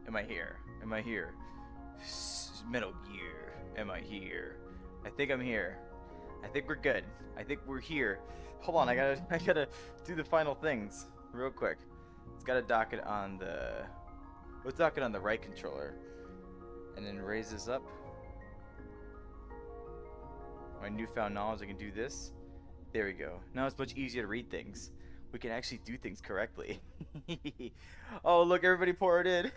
Am I here? Am I here? Metal Gear. Am I here? I think I'm here. I think we're good. I think we're here. Hold on, I gotta do the final things real quick. It's gotta dock it on the. Let's dock it on the right controller, and then raise this up. My newfound knowledge, I can do this. There we go. Now it's much easier to read things. We can actually do things correctly. Oh, look, everybody poured in.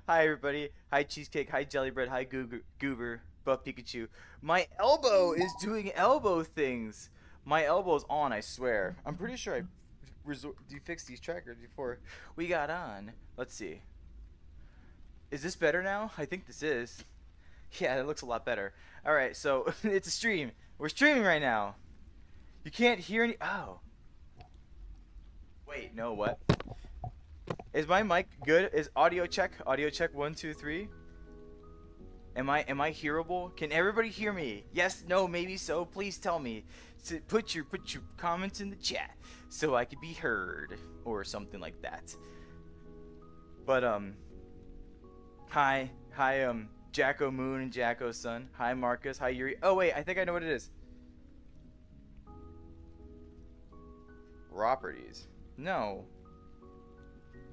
Hi, everybody. Hi, Cheesecake. Hi, Jelly Bread. Hi, Goober. Buff Pikachu. My elbow is doing elbow things. My elbow's on, I swear. I'm pretty sure I fixed these trackers before we got on. Let's see. Is this better now? I think this is. Yeah, it looks a lot better. Alright, so it's a stream. We're streaming right now. You can't hear any. Oh. Wait, no, what? Is my mic good? Is audio check? Audio check 1, 2, 3. Am I hearable? Can everybody hear me? Yes, no, maybe so. Please tell me. So put your comments in the chat so I could be heard or something like that. But hi, Jacko Moon and Jacko Sun. Hi Marcus. Hi Yuri. Oh wait, I think I know what it is. Properties. No.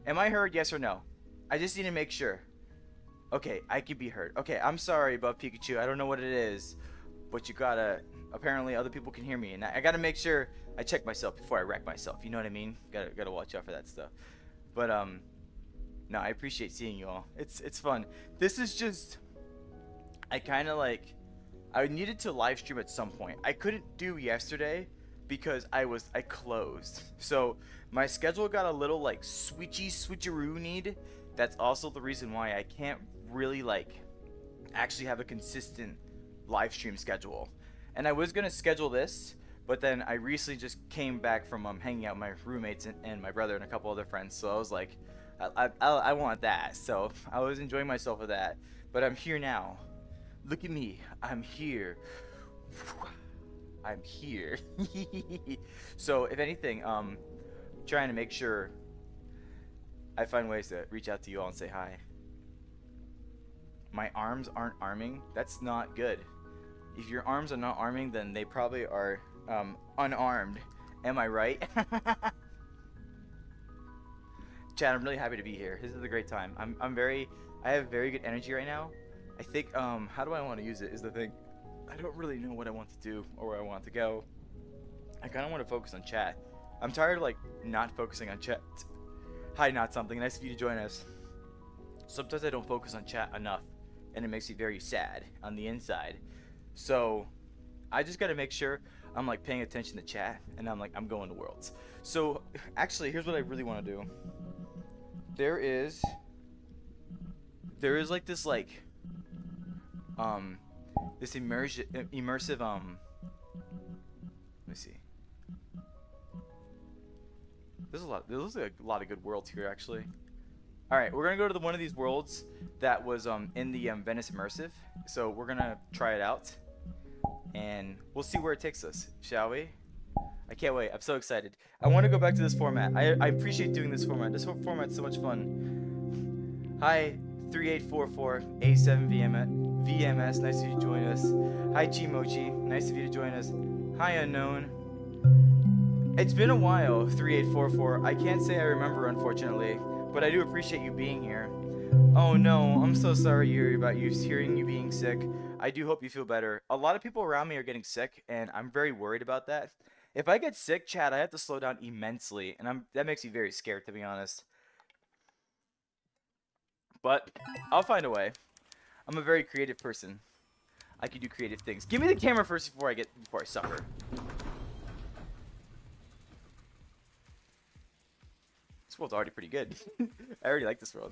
Am I heard? Yes or no? I just need to make sure. Okay, I could be heard. Okay, I'm sorry about Pikachu. I don't know what it is, but you gotta. Apparently, other people can hear me, and I gotta make sure I check myself before I wreck myself. You know what I mean? Gotta watch out for that stuff. But no, I appreciate seeing you all. It's fun. This is just. I kind of like. I needed to live stream at some point. I couldn't do yesterday because I closed. So my schedule got a little like switcheroo-need. That's also the reason why I can't really like actually have a consistent live stream schedule. And I was gonna schedule this, but then I recently just came back from hanging out with my roommates and my brother and a couple other friends. So I was like, I want that. So I was enjoying myself with that. But I'm here now. Look at me. I'm here. I'm here. So if anything, trying to make sure I find ways to reach out to you all and say hi. My arms aren't arming. That's not good. If your arms are not arming, then they probably are unarmed. Am I right? Chad, I'm really happy to be here. This is a great time. I have very good energy right now. I think how do I want to use it is the thing. I don't really know what I want to do or where I want to go. I kind of want to focus on chat. I'm tired of like not focusing on chat. Hi, not something. Nice of you to join us. Sometimes I don't focus on chat enough, and it makes me very sad on the inside. So I just got to make sure I'm like paying attention to chat, and I'm going to Worlds. So actually, here's what I really want to do. There is like this this immersive let me see. There's a lot of good worlds here actually. All right, we're gonna go to one of these worlds that was in the Venice immersive. So we're gonna try it out, and we'll see where it takes us, shall we? I can't wait. I'm so excited. I want to go back to this format. I appreciate doing this format. This whole format's so much fun. Hi, 3844 A7 VMS. Nice of you to join us. Hi, Chimochi. Nice of you to join us. Hi, Unknown. It's been a while, 3844. I can't say I remember, unfortunately, but I do appreciate you being here. Oh no, I'm so sorry, Yuri, about hearing you being sick. I do hope you feel better. A lot of people around me are getting sick, and I'm very worried about that. If I get sick, Chad, I have to slow down immensely, and that makes me very scared, to be honest. But I'll find a way. I'm a very creative person. I can do creative things. Give me the camera first before I suffer. This world's already pretty good. I already like this world.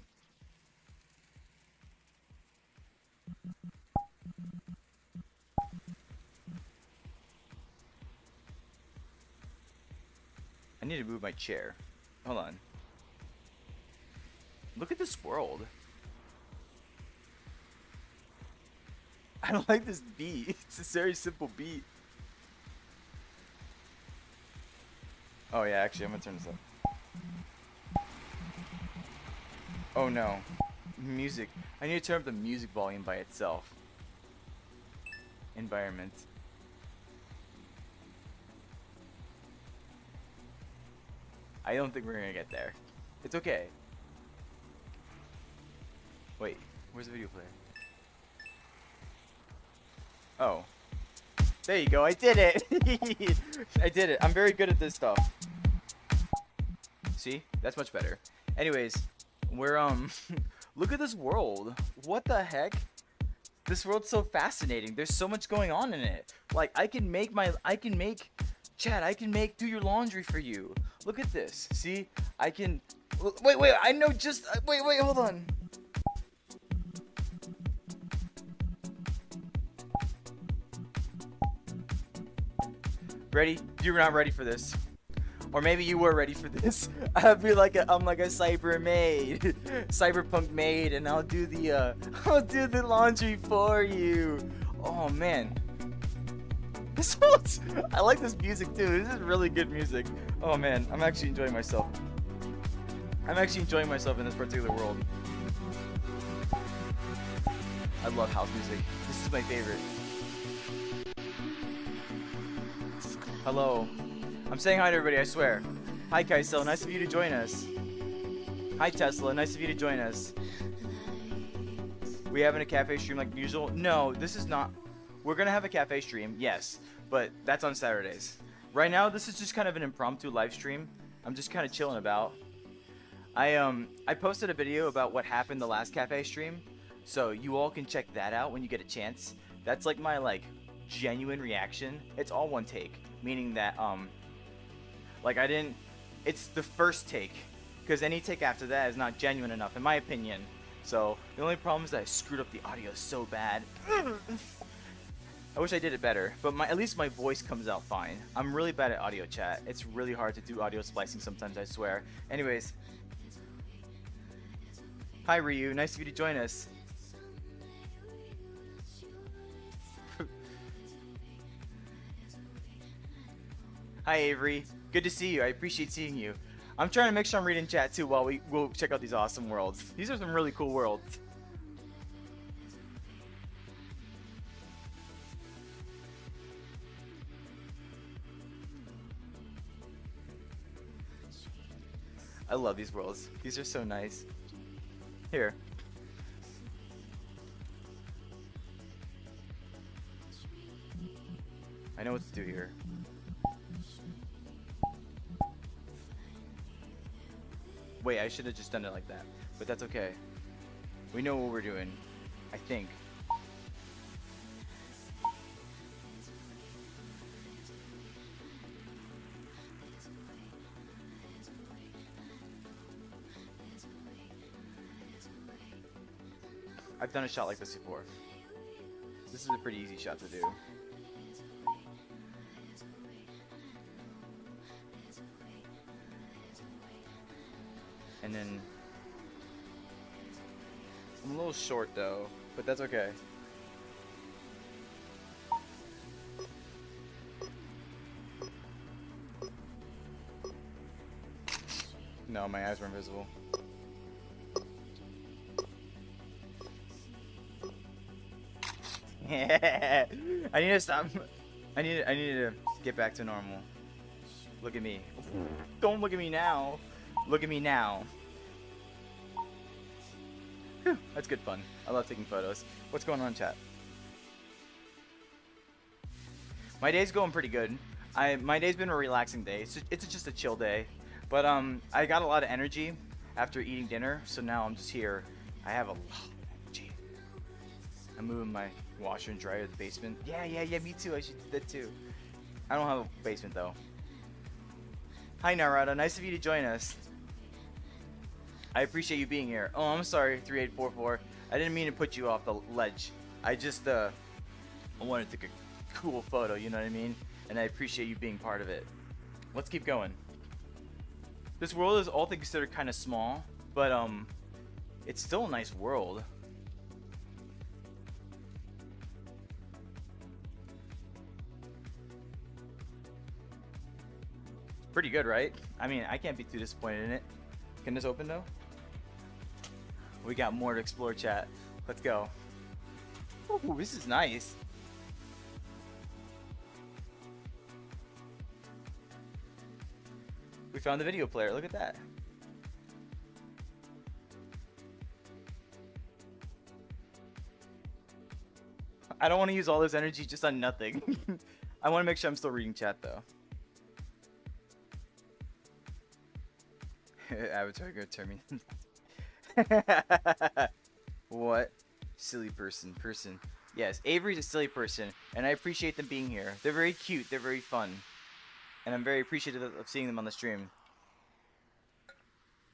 I need to move my chair. Hold on. Look at this world. I don't like this beat. It's a very simple beat. Oh yeah, actually I'm gonna turn this up. Oh no. Music. I need to turn up the music volume by itself. Environment. I don't think we're gonna get there. It's okay. Wait, where's the video player? Oh. There you go, I did it! I did it. I'm very good at this stuff. See? That's much better. Anyways, we're, look at this world. What the heck? This world's so fascinating. There's so much going on in it. Like, Chad, I can do your laundry for you. Look at this. See? I can, wait, I know just, wait, hold on. Ready? You're not ready for this. Or maybe you were ready for this. I'll be like I'm like a cyber maid, cyberpunk maid, and I'll do the laundry for you. Oh man, this one's, I like this music too. This is really good music. Oh man, I'm actually enjoying myself. I'm actually enjoying myself in this particular world. I love house music. This is my favorite. Hello. I'm saying hi to everybody, I swear. Hi Kaisel, nice of you to join us. Hi Tesla, nice of you to join us. We having a cafe stream like usual? No, this is not. We're gonna have a cafe stream, yes, but that's on Saturdays. Right now, this is just kind of an impromptu live stream. I'm just kind of chilling about. I posted a video about what happened the last cafe stream, so you all can check that out when you get a chance. That's like my genuine reaction. It's all one take. Meaning that, it's the first take, because any take after that is not genuine enough, in my opinion. So, the only problem is that I screwed up the audio so bad. I wish I did it better, but at least my voice comes out fine. I'm really bad at audio chat. It's really hard to do audio splicing sometimes, I swear. Anyways. Hi Ryu, nice of you to join us. Hi Avery, good to see you. I appreciate seeing you. I'm trying to make sure I'm reading chat too while we'll check out these awesome worlds. These are some really cool worlds. I love these worlds. These are so nice. Here. I know what to do here. Wait, I should have just done it like that. But that's okay. We know what we're doing. I think. I've done a shot like this before. This is a pretty easy shot to do. And then I'm a little short though, but that's okay. No, my eyes were invisible. I need to stop. I need to get back to normal. Look at me. Don't look at me now. Look at me now. Whew, that's good fun. I love taking photos. What's going on in chat? My day's going pretty good. My day's been a relaxing day. It's just a chill day. But I got a lot of energy after eating dinner, so now I'm just here. I have a lot of energy. I'm moving my washer and dryer to the basement. Yeah, me too. I should do that too. I don't have a basement though. Hi Narada, nice of you to join us. I appreciate you being here. Oh, I'm sorry, 3844. I didn't mean to put you off the ledge. I just I wanted to take a cool photo, you know what I mean? And I appreciate you being part of it. Let's keep going. This world is all things considered kind of small, but it's still a nice world. Pretty good, right? I mean, I can't be too disappointed in it. Can this open though? We got more to explore, chat. Let's go. Ooh, this is nice. We found the video player. Look at that. I don't want to use all this energy just on nothing. I want to make sure I'm still reading chat though. Avatar go turn me. What? Silly person. Yes, Avery's a silly person, and I appreciate them being here. They're very cute. They're very fun. And I'm very appreciative of seeing them on the stream.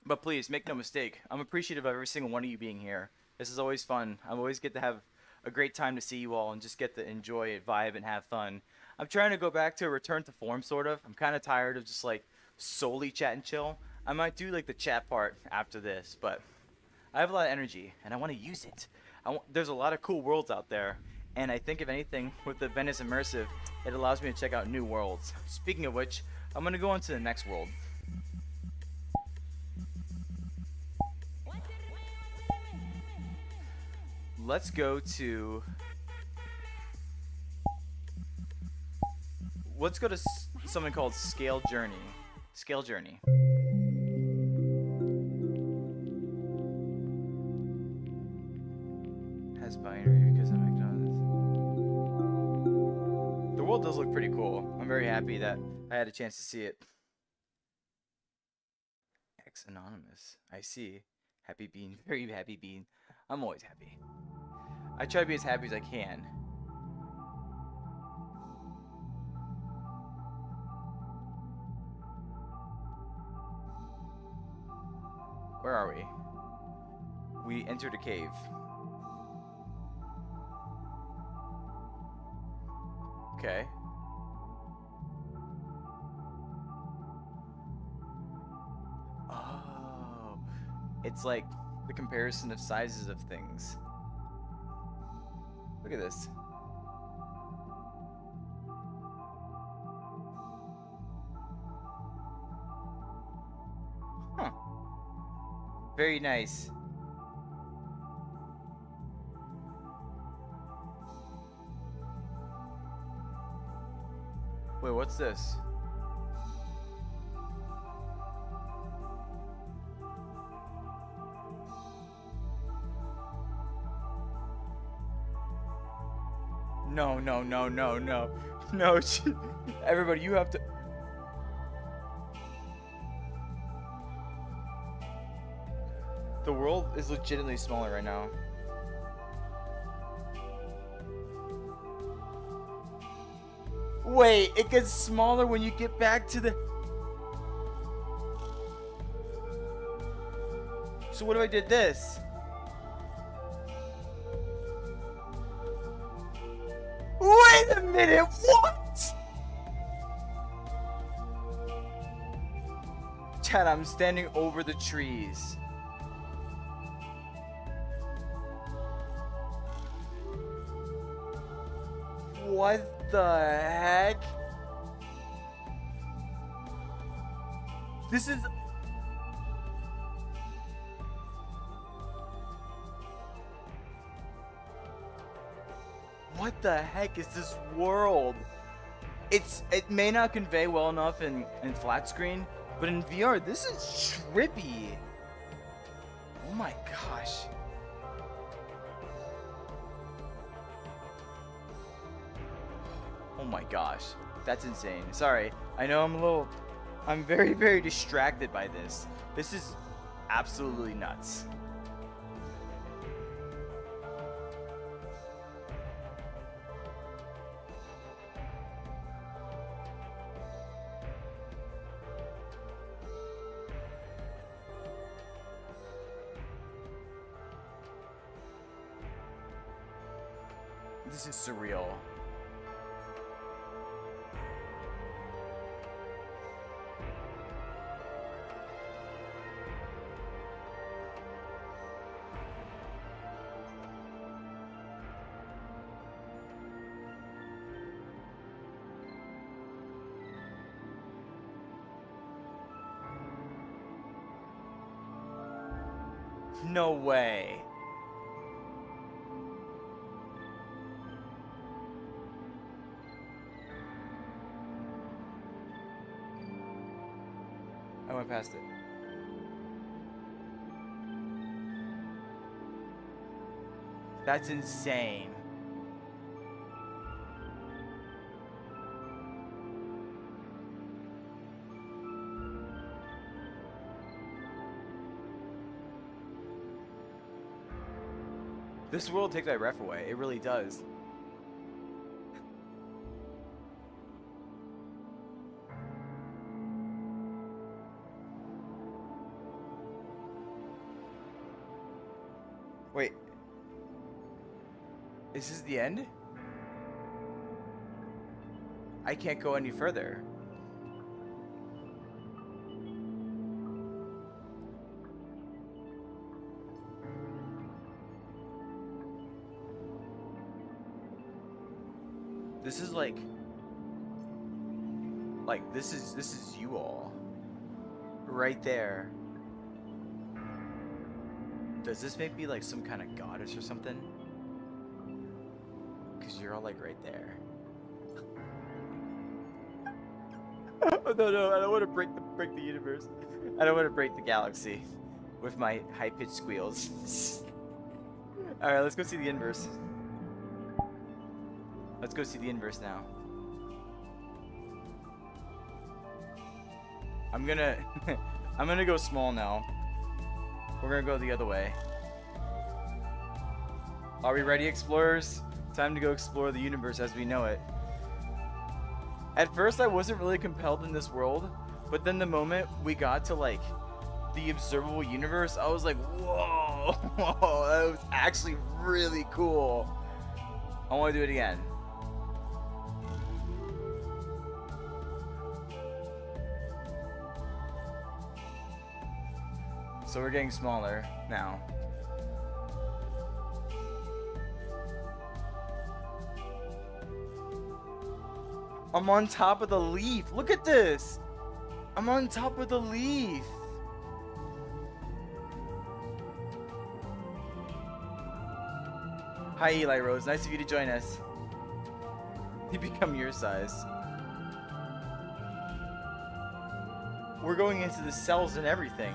But please, make no mistake, I'm appreciative of every single one of you being here. This is always fun. I always get to have a great time to see you all and just get to enjoy it, vibe, and have fun. I'm trying to go back to a return to form, sort of. I'm kind of tired of just, like, solely chat and chill. I might do, like, the chat part after this, but I have a lot of energy, and I want to use it. There's a lot of cool worlds out there, and I think, if anything, with the Venice immersive, it allows me to check out new worlds. Speaking of which, I'm going to go on to the next world. Let's go to... Let's go to something called Scale Journey. Scale Journey. Has binary because I'm McDonald's. The world does look pretty cool. I'm very happy that I had a chance to see it. X Anonymous. I see. Happy Bean. Very happy Bean. I'm always happy. I try to be as happy as I can. Where are we? We entered a cave. Okay. Oh. It's like the comparison of sizes of things. Look at this. Huh. Very nice. Wait, what's this? No. No, everybody, you have to... The world is legitimately smaller right now. Wait, it gets smaller when you get back to the... So what if I did this? Wait a minute, what? Chad, I'm standing over the trees. What the heck? This is... What the heck is this world? It may not convey well enough in flat screen, but in VR, this is trippy. Oh my gosh. Oh my gosh. That's insane. Sorry. I know I'm very, very distracted by this. This is absolutely nuts. This is surreal. No way. I went past it. That's insane. This world takes my breath away. It really does. Wait. Is this the end? I can't go any further. This is like this is you all right there. Does this make me like some kind of goddess or something? Because you're all like right there. Oh, no, I don't want to break the universe. I don't want to break the galaxy with my high-pitched squeals. All right, let's go see the inverse. Let's go see the inverse now. I'm gonna go small now. We're gonna go the other way. Are we ready, explorers? Time to go explore the universe as we know it. At first I wasn't really compelled in this world, but then the moment we got to like the observable universe, I was like, whoa, that was actually really cool. I want to do it again. So we're getting smaller now. I'm on top of the leaf. Look at this. I'm on top of the leaf. Hi, Eli Rose. Nice of you to join us. You become your size. We're going into the cells and everything.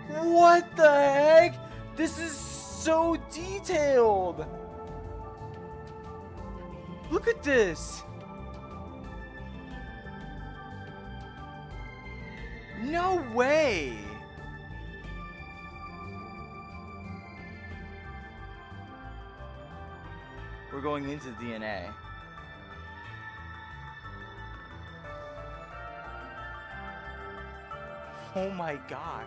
What the heck? This is so detailed. Look at this. No way. We're going into DNA. Oh my god.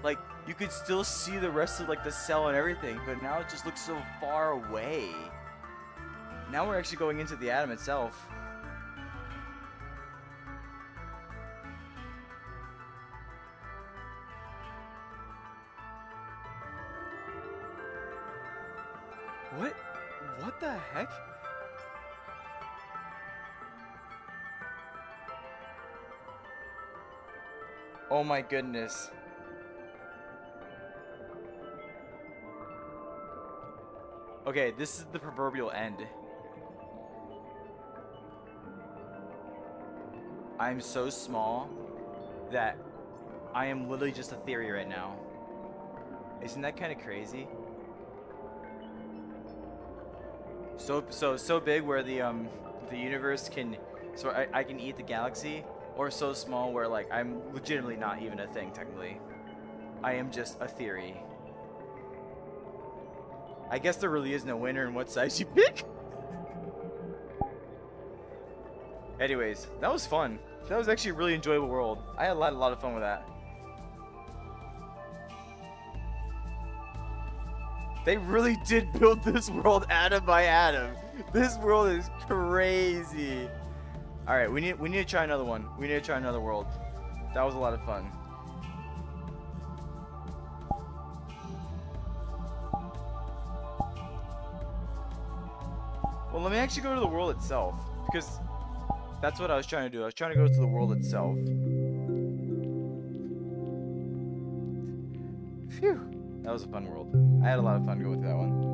Like, you could still see the rest of like the cell and everything, but now it just looks so far away. Now we're actually going into the atom itself. What the heck? Oh my goodness. Okay, this is the proverbial end. I'm so small that I am literally just a theory right now. Isn't that kind of crazy? So big where the universe can, so I can eat the galaxy, or so small where like I'm legitimately not even a thing technically. I am just a theory. I guess there really is no winner in what size you pick. Anyways, that was fun. That was actually a really enjoyable world. I had a lot of fun with that. They really did build this world atom by atom. This world is crazy. All right, we need to try another one. We need to try another world. That was a lot of fun. Well, let me actually go to the world itself, because that's what I was trying to do. I was trying to go to the world itself. Phew. That was a fun world. I had a lot of fun going through that one.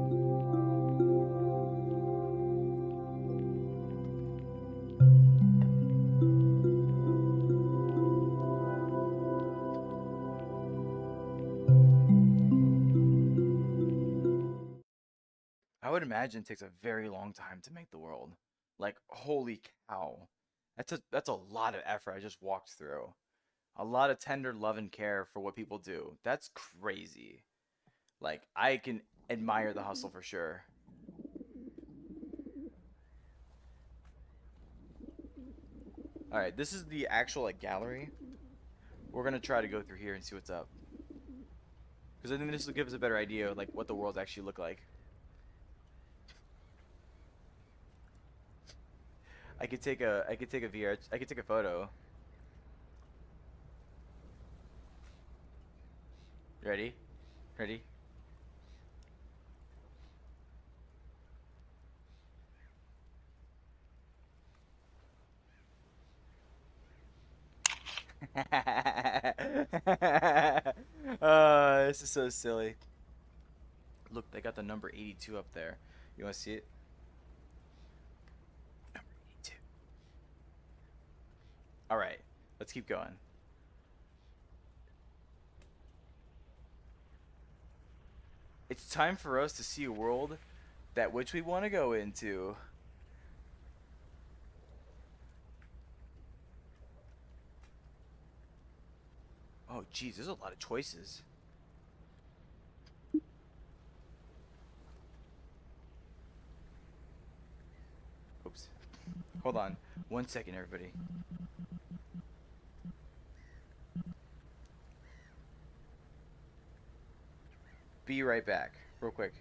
I would imagine it takes a very long time to make the world. Like, holy cow. That's a lot of effort I just walked through. A lot of tender love and care for what people do. That's crazy. Like, I can admire the hustle for sure. All right, this is the actual like gallery. We're gonna try to go through here and see what's up, because I think this will give us a better idea of like what the worlds actually look like. I could take a VR. I could take a photo. Ready? Ready? This is so silly. Look, they got the number 82 up there. You want to see it? Number 82. All right, let's keep going. It's time for us to see a world that which we want to go into. Oh, geez, there's a lot of choices. Oops. Hold on. 1 second, everybody. Be right back, real quick.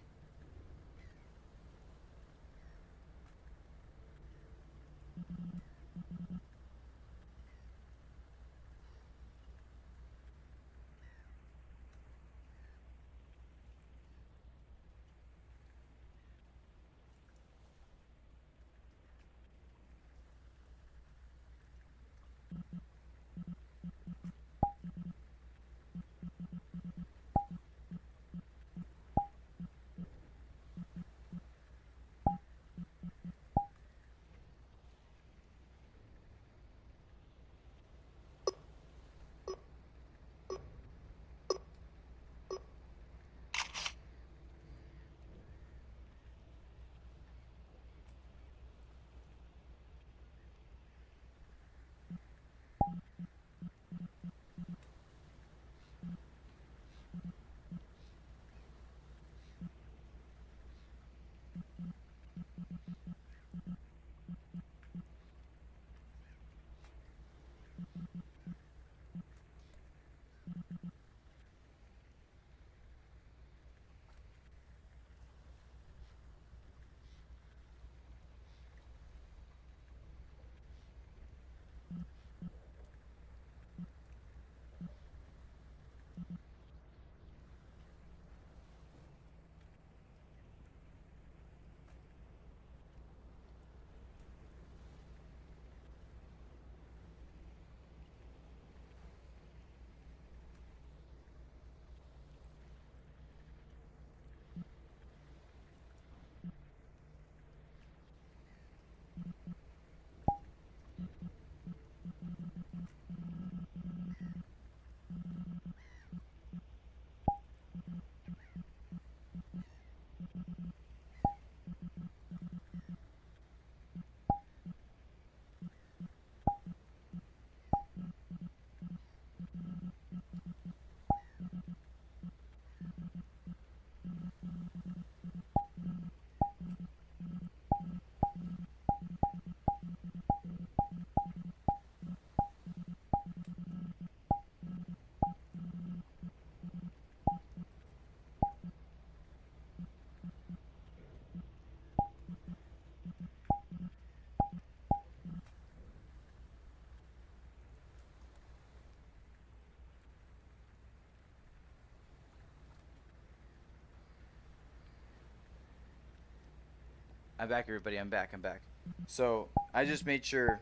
I'm back, everybody. I'm back. I'm back. So I just made sure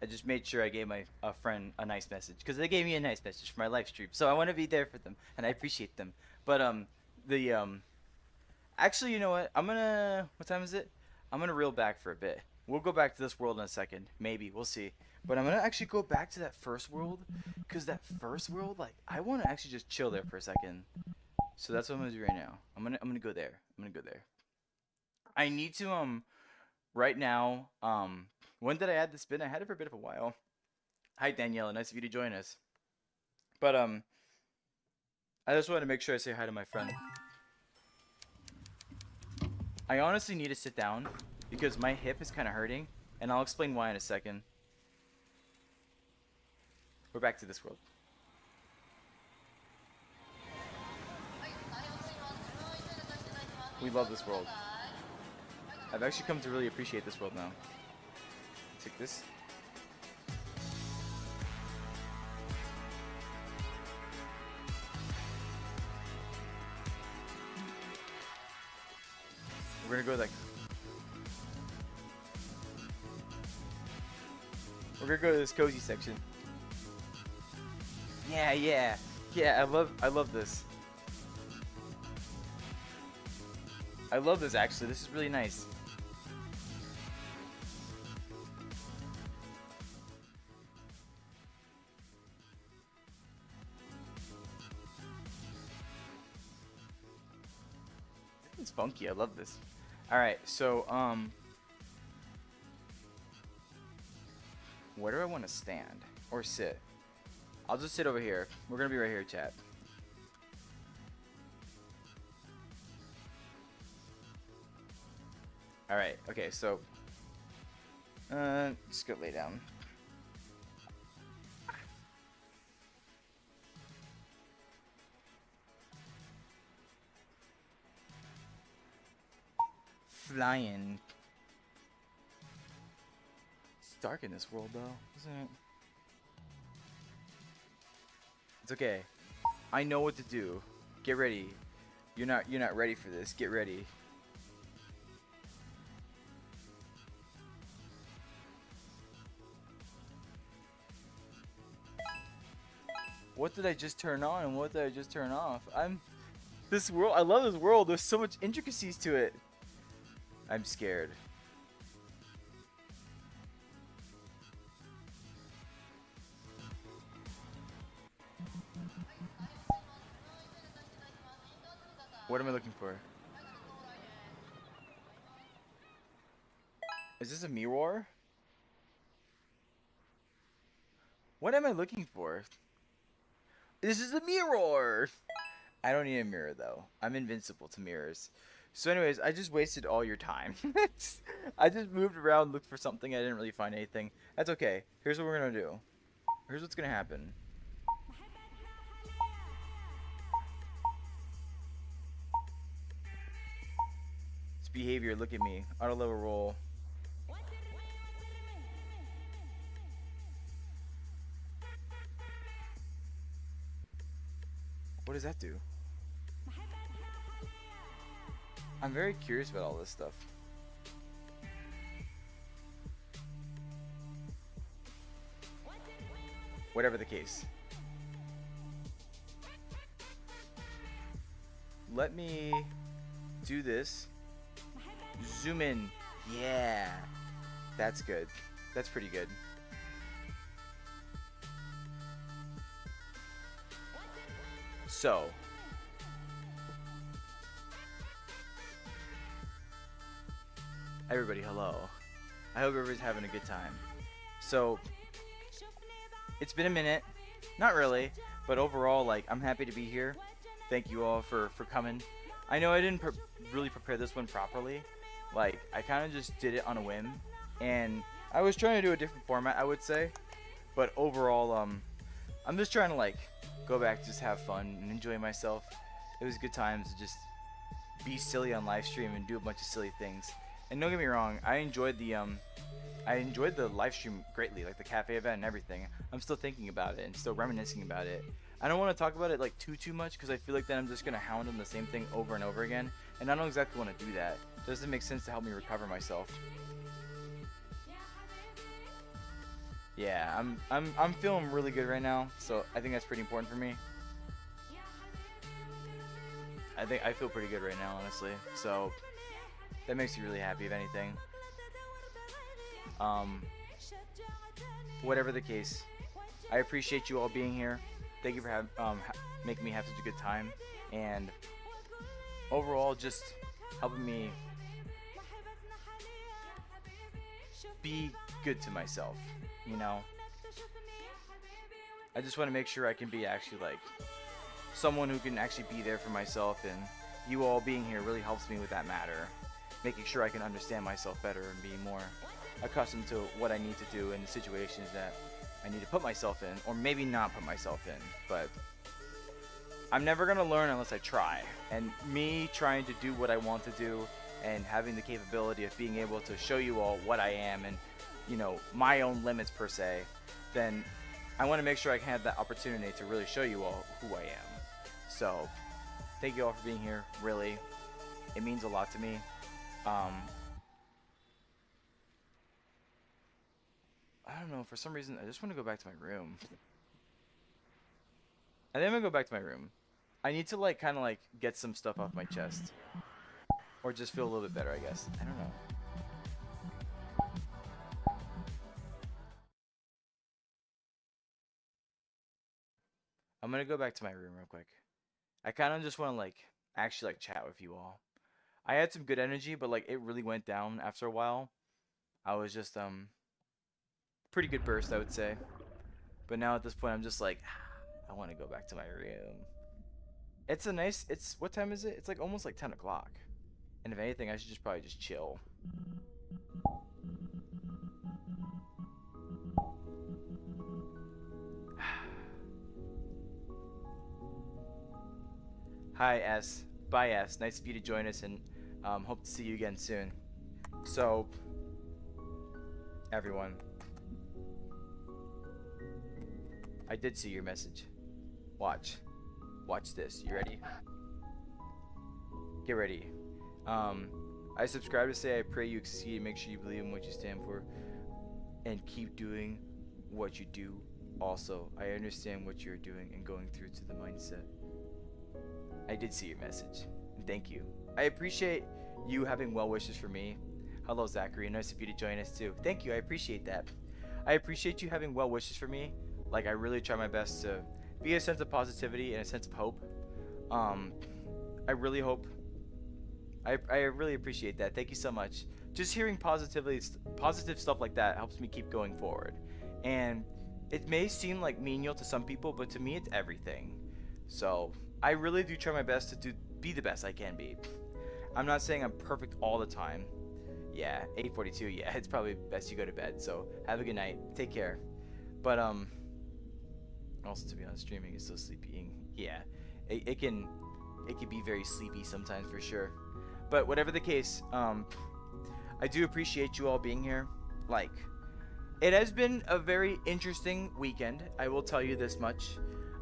I just made sure I gave my a friend a nice message because they gave me a nice message for my live stream. So I want to be there for them and I appreciate them. But the actually, you know what? I'm gonna. What time is it? I'm gonna reel back for a bit. We'll go back to this world in a second. Maybe we'll see. But I'm gonna actually go back to that first world, cause that first world, like, I want to actually just chill there for a second. So that's what I'm gonna do right now. I'm gonna go there. I'm gonna go there. I need to right now when did I add this spin? I had it for a bit of a while. Hi Danielle, nice of you to join us. But I just want to make sure I say hi to my friend. I honestly need to sit down because my hip is kind of hurting, and I'll explain why in a second. We're back to this world. We love this world. I've actually come to really appreciate this world now. Take this. We're gonna go like. We're gonna go to this cozy section. Yeah, yeah, yeah. I love this. I love this actually. This is really nice. It's funky. I love this. All right, so where do I want to stand or sit? I'll just sit over here. We're gonna be right here, chat. All right. Okay. So, just go lay down. Flying. It's dark in this world, though, isn't it? It's okay. I know what to do. Get ready. You're not ready for this. Get ready. What did I just turn on and what did I just turn off? This world, I love this world. There's so much intricacies to it. I'm scared. What am I looking for? Is this a mirror? What am I looking for? This is a mirror! I don't need a mirror though. I'm invincible to mirrors. So anyways, I just wasted all your time. I just moved around, looked for something, I didn't really find anything. That's okay. Here's what we're gonna do. Here's what's gonna happen. This behavior, look at me. Auto level roll. What does that do? I'm very curious about all this stuff. Whatever the case. Let me do this. Zoom in. Yeah. That's good. That's pretty good. So. Everybody, hello. I hope everybody's having a good time. So, it's been a minute. Not really, but overall, like, I'm happy to be here. Thank you all for coming. I know I didn't really prepare this one properly. Like, I kind of just did it on a whim. And I was trying to do a different format, I would say. But overall, I'm just trying to, like, go back, just have fun, and enjoy myself. It was good times to just be silly on live stream and do a bunch of silly things. And don't get me wrong, I enjoyed the live stream greatly, like the cafe event and everything. I'm still thinking about it and still reminiscing about it. I don't want to talk about it like too much because I feel like then I'm just gonna hound on the same thing over and over again, and I don't exactly want to do that. It doesn't make sense to help me recover myself. Yeah, I'm feeling really good right now, so I think that's pretty important for me. I think I feel pretty good right now, honestly. So that makes me really happy, if anything. Um, Whatever the case, I appreciate you all being here. Thank you for making me have such a good time, and overall, just helping me be good to myself. You know, I just want to make sure I can be actually like someone who can actually be there for myself, and you all being here really helps me with that matter, making sure I can understand myself better and be more accustomed to what I need to do in the situations that I need to put myself in, or maybe not put myself in. But I'm never gonna learn unless I try, and me trying to do what I want to do and having the capability of being able to show you all what I am and, you know, my own limits per se, then I want to make sure I can have that opportunity to really show you all who I am. So thank you all for being here. Really, it means a lot to me. I don't know, for some reason I just want to go back to my room. I think I'm gonna go back to my room. I need to like kind of like get some stuff off my chest, or just feel a little bit better, I guess. I don't know. I'm gonna go back to my room real quick. I kind of just want to like actually like chat with you all. I had some good energy, but like it really went down after a while. I was just pretty good burst, I would say. But now at this point, I'm just like, I want to go back to my room. It's a nice. It's what time is it? It's like almost like 10 o'clock. And if anything, I should just probably just chill. Hi S. Bye S. Nice of you to join us, and hope to see you again soon. So, everyone, I did see your message. Watch. Watch this. You ready? Get ready. I subscribe to say I pray you exceed. Make sure you believe in what you stand for, and keep doing what you do. Also, I understand what you're doing and going through to the mindset. I did see your message. Thank you. I appreciate you having well wishes for me. Hello, Zachary. Nice of you to join us too. Thank you. I appreciate that. I appreciate you having well wishes for me. Like, I really try my best to be a sense of positivity and a sense of hope. I really hope. I really appreciate that. Thank you so much. Just hearing positive stuff like that helps me keep going forward. And it may seem like menial to some people, but to me, it's everything. So I really do try my best to be the best I can be. I'm not saying I'm perfect all the time. Yeah, 8:42. Yeah, it's probably best you go to bed. So have a good night. Take care. But also, to be honest, streaming is so sleepying. Yeah, it can be very sleepy sometimes for sure. But whatever the case, I do appreciate you all being here. Like, it has been a very interesting weekend. I will tell you this much.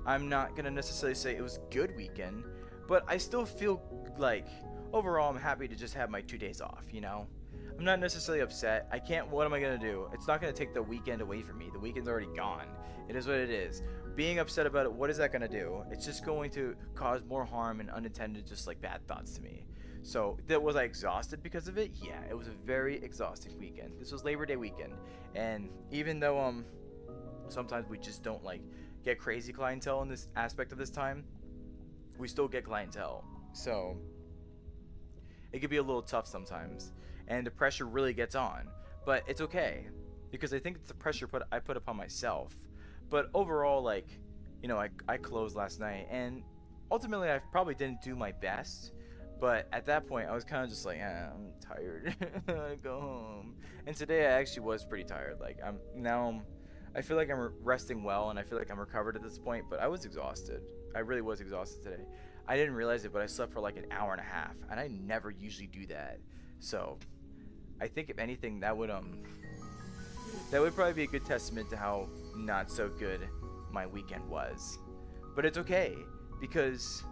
I'm not gonna necessarily say it was a good weekend, but I still feel like overall I'm happy to just have my 2 days off. You know, I'm not necessarily upset. I can't. What am I gonna do? It's not gonna take the weekend away from me. The weekend's already gone. It is what it is. Being upset about it, what is that gonna do? It's just going to cause more harm and unintended, just like bad thoughts to me. So, was I exhausted because of it? Yeah, it was a very exhausting weekend. This was Labor Day weekend, and even though sometimes we just don't like get crazy clientele in this aspect of this time, we still get clientele. So it could be a little tough sometimes, and the pressure really gets on. But it's okay, because I think it's the pressure I put upon myself. But overall, like, you know, I closed last night, and ultimately I probably didn't do my best. But at that point, I was kind of just like, I'm tired. I wanna go home. And today I actually was pretty tired. Like, I feel like I'm resting well, and I feel like I'm recovered at this point. But I was exhausted. I really was exhausted today. I didn't realize it, but I slept for like an hour and a half, and I never usually do that. So I think if anything, that would probably be a good testament to how not so good my weekend was. But it's okay, because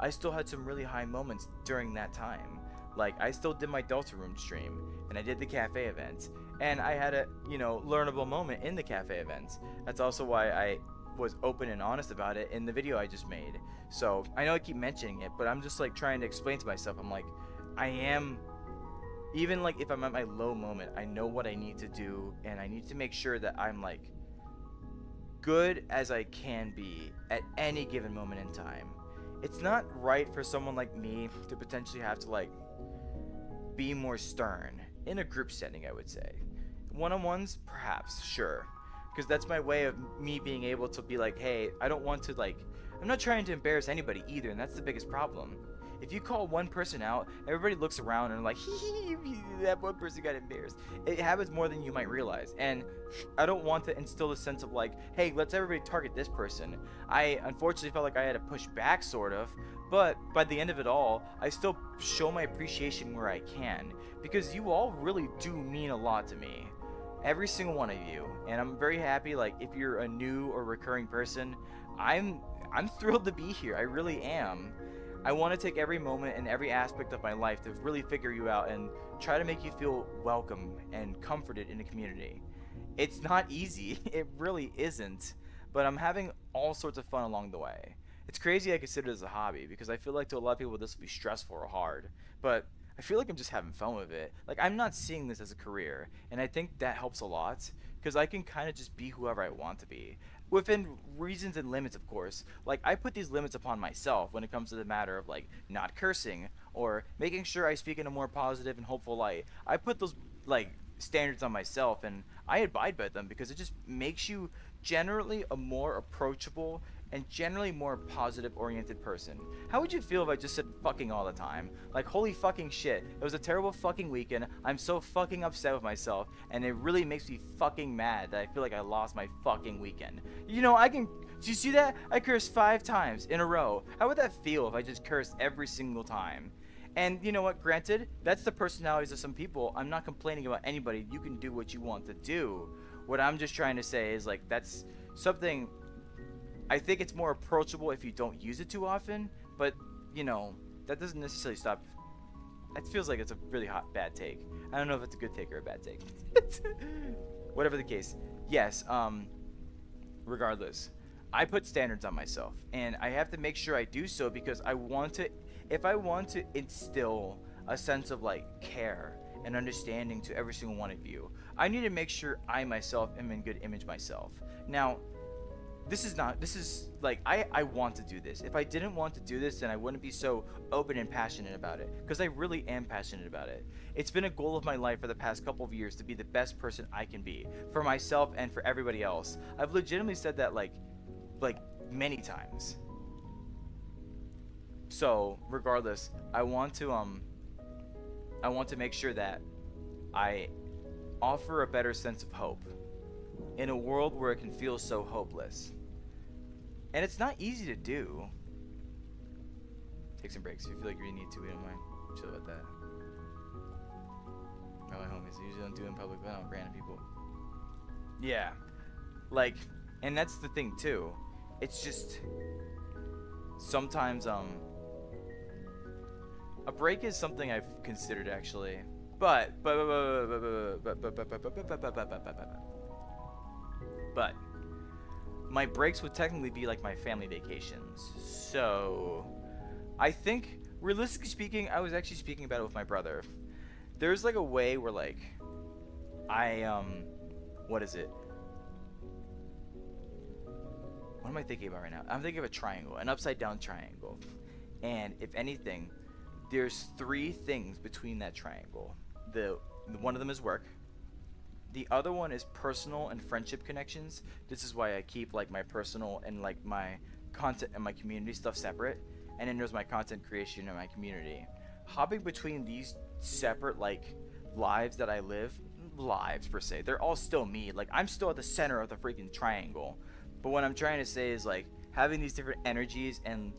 I still had some really high moments during that time Like, I still did my Delta Room stream, and I did the cafe event, and I had a, learnable moment in the cafe events. That's also why I was open and honest about it in the video I just made. So I know I keep mentioning it, but I'm just like trying to explain to myself. I'm like, I am, even like if I'm at my low moment, I know what I need to do, and I need to make sure that I'm like good as I can be at any given moment in time. It's not right for someone like me to potentially have to like be more stern in a group setting, I would say. One-on-ones, perhaps, sure, because that's my way of me being able to be like, hey, I don't want to like, I'm not trying to embarrass anybody either, and that's the biggest problem. If you call one person out, everybody looks around and like, that one person got embarrassed. It happens more than you might realize, and I don't want to instill a sense of like, hey, let's everybody target this person. I unfortunately felt like I had to push back, sort of, but by the end of it all, I still show my appreciation where I can, because you all really do mean a lot to me. Every single one of you, and I'm very happy. Like, if you're a new or recurring person, I'm thrilled to be here. I really am. I want to take every moment and every aspect of my life to really figure you out and try to make you feel welcome and comforted in the community. It's not easy, it really isn't, but I'm having all sorts of fun along the way. It's crazy I consider it as a hobby, because I feel like to a lot of people this will be stressful or hard, but I feel like I'm just having fun with it. Like, I'm not seeing this as a career, and I think that helps a lot, because I can kind of just be whoever I want to be. Within reasons and limits, of course. Like, I put these limits upon myself when it comes to the matter of, like, not cursing, or making sure I speak in a more positive and hopeful light. I put those, like, standards on myself, and I abide by them, because it just makes you generally a more approachable and generally more positive oriented person. How would you feel if I just said fucking all the time? Like, holy fucking shit, it was a terrible fucking weekend, I'm so fucking upset with myself, and it really makes me fucking mad that I feel like I lost my fucking weekend. Do you see that? I cursed 5 times in a row. How would that feel if I just cursed every single time? And you know what, granted, that's the personalities of some people. I'm not complaining about anybody. You can do what you want to do. What I'm just trying to say is, like, that's something, I think it's more approachable if you don't use it too often, but, that doesn't necessarily stop. It feels like it's a really bad take. I don't know if it's a good take or a bad take. Whatever the case. Yes, regardless, I put standards on myself, and I have to make sure I do so, because if I want to instill a sense of, like, care and understanding to every single one of you, I need to make sure I myself am in good image myself. Now, this is like, I want to do this. If I didn't want to do this, then I wouldn't be so open and passionate about it, because I really am passionate about it. It's been a goal of my life for the past couple of years to be the best person I can be, for myself and for everybody else. I've legitimately said that like many times. So regardless, I want to make sure that I offer a better sense of hope in a world where it can feel so hopeless. And it's not easy to do. Take some breaks if you feel like you really need to. We don't mind. Chill about that. My homies, I usually don't do it in public, but I don't random people. Yeah. Like, and that's the thing too. It's just sometimes a break is something I've considered, actually. But my breaks would technically be like my family vacations. So I think, realistically speaking, I was actually speaking about it with my brother. There's like a way where like what is it? What am I thinking about right now? I'm thinking of a triangle, an upside down triangle. And if anything, there's 3 things between that triangle. One of them is work. The other one is personal and friendship connections. This is why I keep like my personal and like my content and my community stuff separate. And then there's my content creation and my community. Hopping between these separate like lives that I live, lives per se, they're all still me. Like, I'm still at the center of the freaking triangle. But what I'm trying to say is, like, having these different energies and,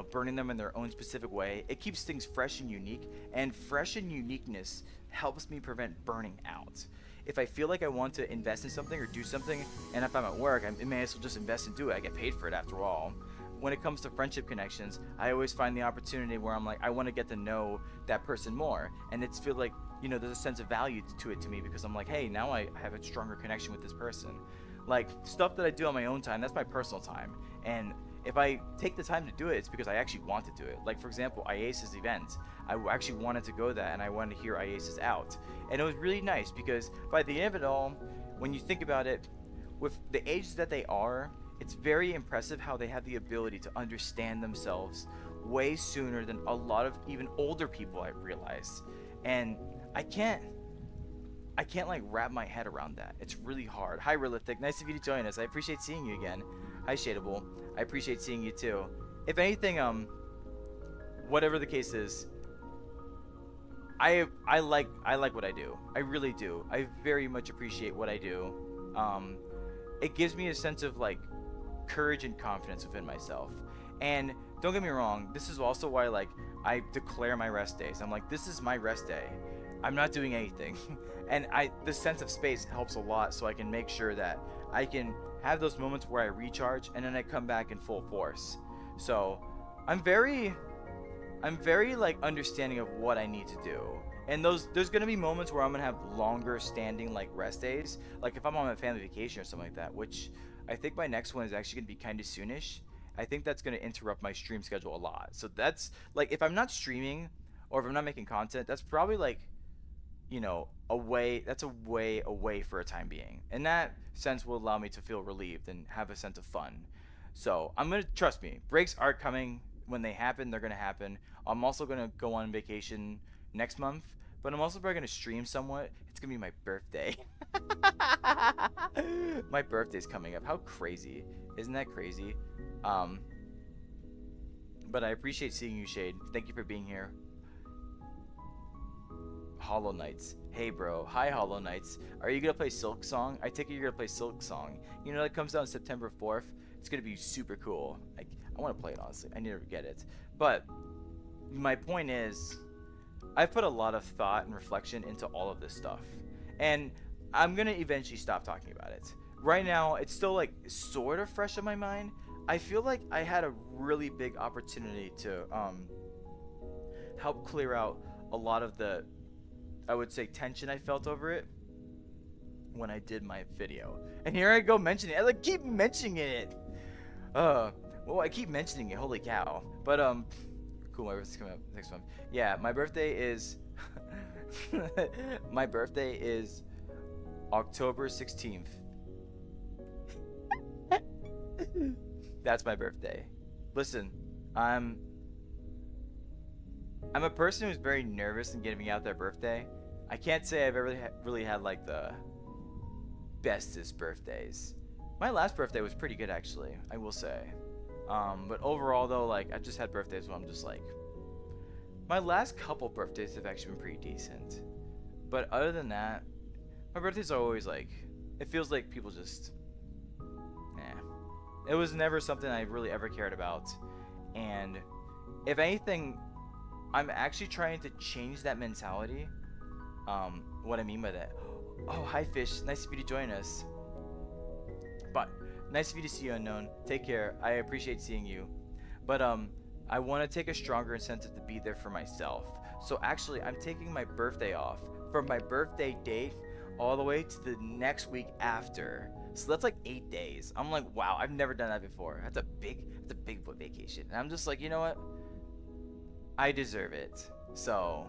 burning them in their own specific way, it keeps things fresh and unique, and fresh and uniqueness helps me prevent burning out. If I feel like I want to invest in something or do something, and if I'm at work, I may as well just invest and do it. I get paid for it after all. when it comes to friendship connections, I always find the opportunity where I'm like, I want to get to know that person more, and it's feel like, you know, there's a sense of value to it to me, because I'm like, hey, now I have a stronger connection with this person. Like, stuff that I do on my own time, that's my personal time, and if I take the time to do it, it's because I actually want to do it. Like, for example, IAS's event, I actually wanted to go that, and I wanted to hear IAS's out, and it was really nice because by the end of it all, when you think about it, with the ages that they are, it's very impressive how they have the ability to understand themselves way sooner than a lot of even older people, I realize. And I can't like wrap my head around that. It's really hard. Hi Realithic, nice of you to join us. I appreciate seeing you again. Hi Shadeable, I appreciate seeing you too. If anything, whatever the case is, I like what I do. I really do. I very much appreciate what I do. It gives me a sense of like courage and confidence within myself. And don't get me wrong, this is also why like I declare my rest days. I'm like, this is my rest day. I'm not doing anything. And the sense of space helps a lot, so I can make sure that I can have those moments where I recharge and then I come back in full force. So I'm very like understanding of what I need to do. And there's gonna be moments where I'm gonna have longer standing like rest days, like if I'm on a family vacation or something like that, which I think my next one is actually gonna be kind of soonish. I think that's gonna interrupt my stream schedule a lot. So that's like, if I'm not streaming or if I'm not making content, that's probably like, you know, that's a way away for a time being, and that sense will allow me to feel relieved and have a sense of fun. So I'm gonna, trust me, breaks are coming. When they happen, they're gonna happen. I'm also gonna go on vacation next month, but I'm also probably gonna stream somewhat. It's gonna be my birthday. My birthday's coming up. How crazy. Isn't that crazy? But I appreciate seeing you, Shade. Thank you for being here. Hollow Knights. Hey bro. Hi Hollow Knights. Are you gonna play Silk Song? I take it you're gonna play Silk Song. You know, that comes out September 4th. It's gonna be super cool. Like, I want to play it, honestly. I need to get it. But my point is, I've put a lot of thought and reflection into all of this stuff, and I'm gonna eventually stop talking about it. Right now, it's still like sort of fresh in my mind. I feel like I had a really big opportunity to help clear out a lot of the, I would say, tension I felt over it when I did my video. And here I go mentioning it. I like keep mentioning it. Well, I keep mentioning it. Holy cow. But cool. My birthday's coming up next month. Yeah, my birthday is my birthday is October 16th. That's my birthday. Listen, I'm a person who's very nervous in giving out their birthday. I can't say I've ever really had like the bestest birthdays. My last birthday was pretty good, actually, I will say. But overall though, like, I've just had birthdays where I'm just like, my last couple birthdays have actually been pretty decent. But other than that, my birthdays are always like, it feels like people just, it was never something I really ever cared about. And if anything, I'm actually trying to change that mentality. What I mean by that, oh, hi Fish, nice of you to join us. But nice of you to see you, Unknown. Take care. I appreciate seeing you. But I want to take a stronger incentive to be there for myself. So actually, I'm taking my birthday off from my birthday date all the way to the next week after. So that's like 8 days. I'm like, wow, I've never done that before. That's a big vacation. And I'm just like, you know what? I deserve it. So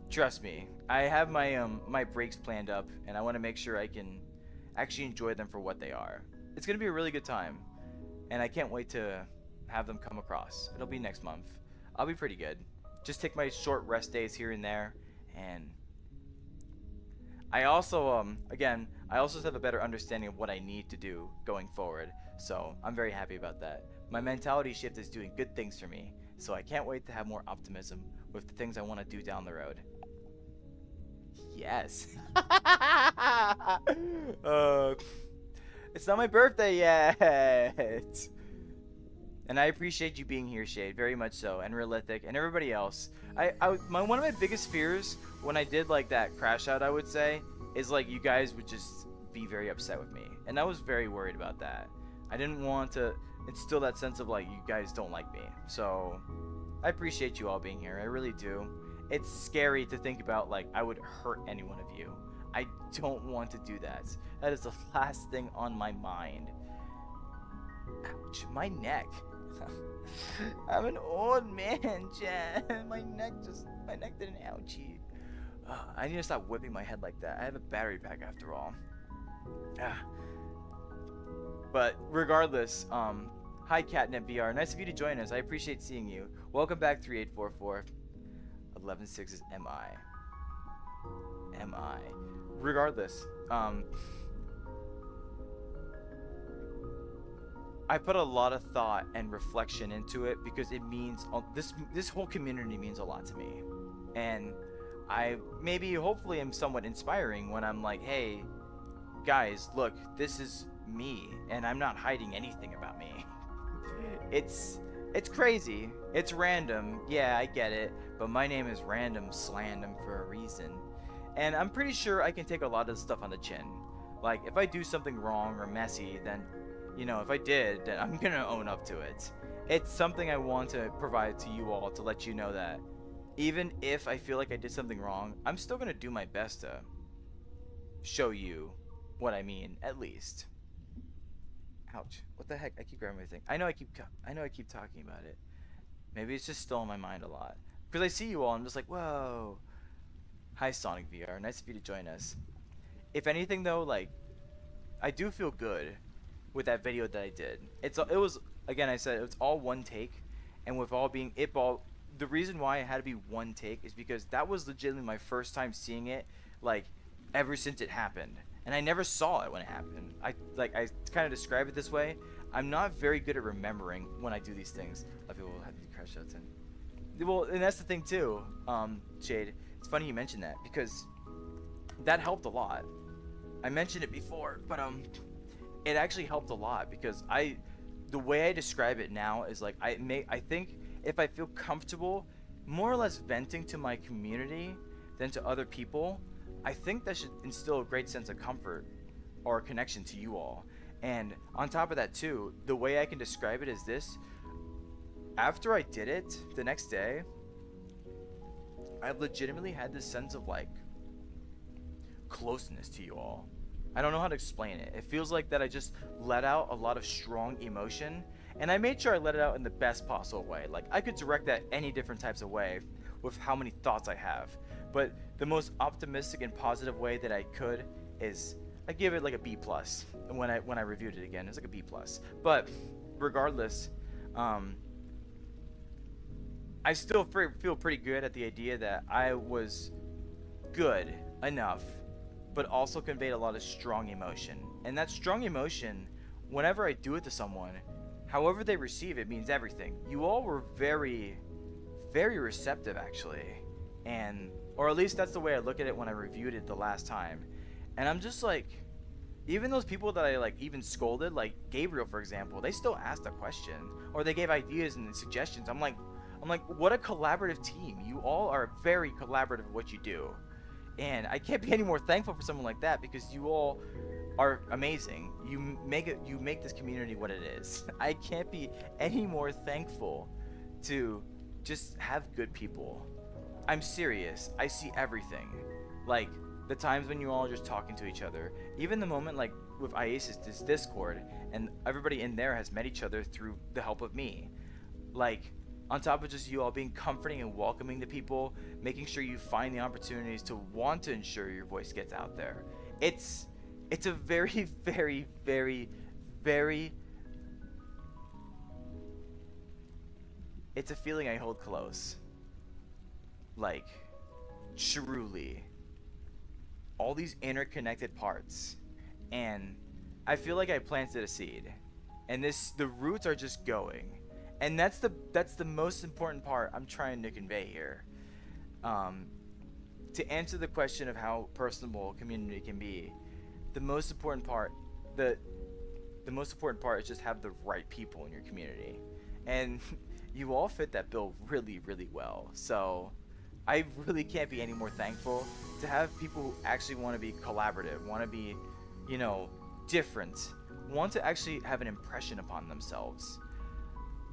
trust me, I have my my breaks planned up, and I want to make sure I can actually enjoy them for what they are. It's gonna be a really good time, and I can't wait to have them come across. It'll be next month. I'll be pretty good. Just take my short rest days here and there, and I also again, I also have a better understanding of what I need to do going forward. So I'm very happy about that. My mentality shift is doing good things for me, so I can't wait to have more optimism with the things I want to do down the road. Yes. It's not my birthday yet. And I appreciate you being here, Shade, very much so, and Realithic, and everybody else. One of my biggest fears when I did like that crash out, I would say, is like you guys would just be very upset with me, and I was very worried about that. I didn't want to instill that sense of like you guys don't like me. So I appreciate you all being here. I really do. It's scary to think about like I would hurt any one of you. I don't want to do that. That is the last thing on my mind. Ouch, my neck. I'm an old man, Jen. My neck did an ouchie. I need to stop whipping my head like that. I have a battery pack after all. But regardless, hi Catnip VR. Nice of you to join us. I appreciate seeing you. Welcome back 3844. 116 is MI. MI. Regardless, I put a lot of thought and reflection into it because it means this whole community means a lot to me, and I maybe hopefully am somewhat inspiring when I'm like, hey guys, look, this is me and I'm not hiding anything about me. it's crazy, it's random, yeah, I get it, but my name is Random Slandom for a reason, and I'm pretty sure I can take a lot of stuff on the chin. Like if I do something wrong or messy, then you know, if I did, then I'm gonna own up to it. It's something I want to provide to you all to let you know that even if I feel like I did something wrong, I'm still gonna do my best to show you what I mean, at least. Ouch! What the heck? I keep grabbing my thing. I know I keep talking about it. Maybe it's just still in my mind a lot because I see you all. I'm just like, whoa. Hi Sonic VR. Nice of you to join us. If anything though, like, I do feel good with that video that I did. It was, again, I said it's all one take, and with all being the reason why it had to be one take is because that was legitimately my first time seeing it, like, ever since it happened, and I never saw it when it happened. I kind of describe it this way. I'm not very good at remembering when I do these things. A lot of people have to crash out in. Well, and that's the thing too, Shade. It's funny you mentioned that because that helped a lot. I mentioned it before, but it actually helped a lot because the way I describe it now is like I think if I feel comfortable more or less venting to my community than to other people, I think that should instill a great sense of comfort or connection to you all. And on top of that too, the way I can describe it is this: after I did it the next day, I legitimately had this sense of like closeness to you all. I don't know how to explain it. It feels like that I just let out a lot of strong emotion, and I made sure I let it out in the best possible way. Like I could direct that any different types of way with how many thoughts I have, but the most optimistic and positive way that I could is I give it like a B plus. And when I reviewed it again, it's like a B plus. But regardless, I still feel pretty good at the idea that I was good enough, but also conveyed a lot of strong emotion. And that strong emotion, whenever I do it to someone, however they receive it means everything. You all were very, very receptive actually. And, or at least that's the way I look at it when I reviewed it the last time. And I'm just like, even those people that I like even scolded, like Gabriel for example, they still asked a question or they gave ideas and suggestions. I'm like, what a collaborative team. You all are very collaborative in what you do. And I can't be any more thankful for someone like that because you all are amazing. You make this community what it is. I can't be any more thankful to just have good people. I'm serious. I see everything. Like the times when you all are just talking to each other. Even the moment like with IASIS, this Discord, and everybody in there has met each other through the help of me. Like, on top of just you all being comforting and welcoming to people, making sure you find the opportunities to want to ensure your voice gets out there. It's a very, very, very, very... It's a feeling I hold close. Like, truly. All these interconnected parts. And I feel like I planted a seed. And the roots are just going. And that's the most important part I'm trying to convey here. To answer the question of how personable community can be, the most important part is just have the right people in your community. And you all fit that bill really, really well. So I really can't be any more thankful to have people who actually want to be collaborative, want to be, you know, different, want to actually have an impression upon themselves.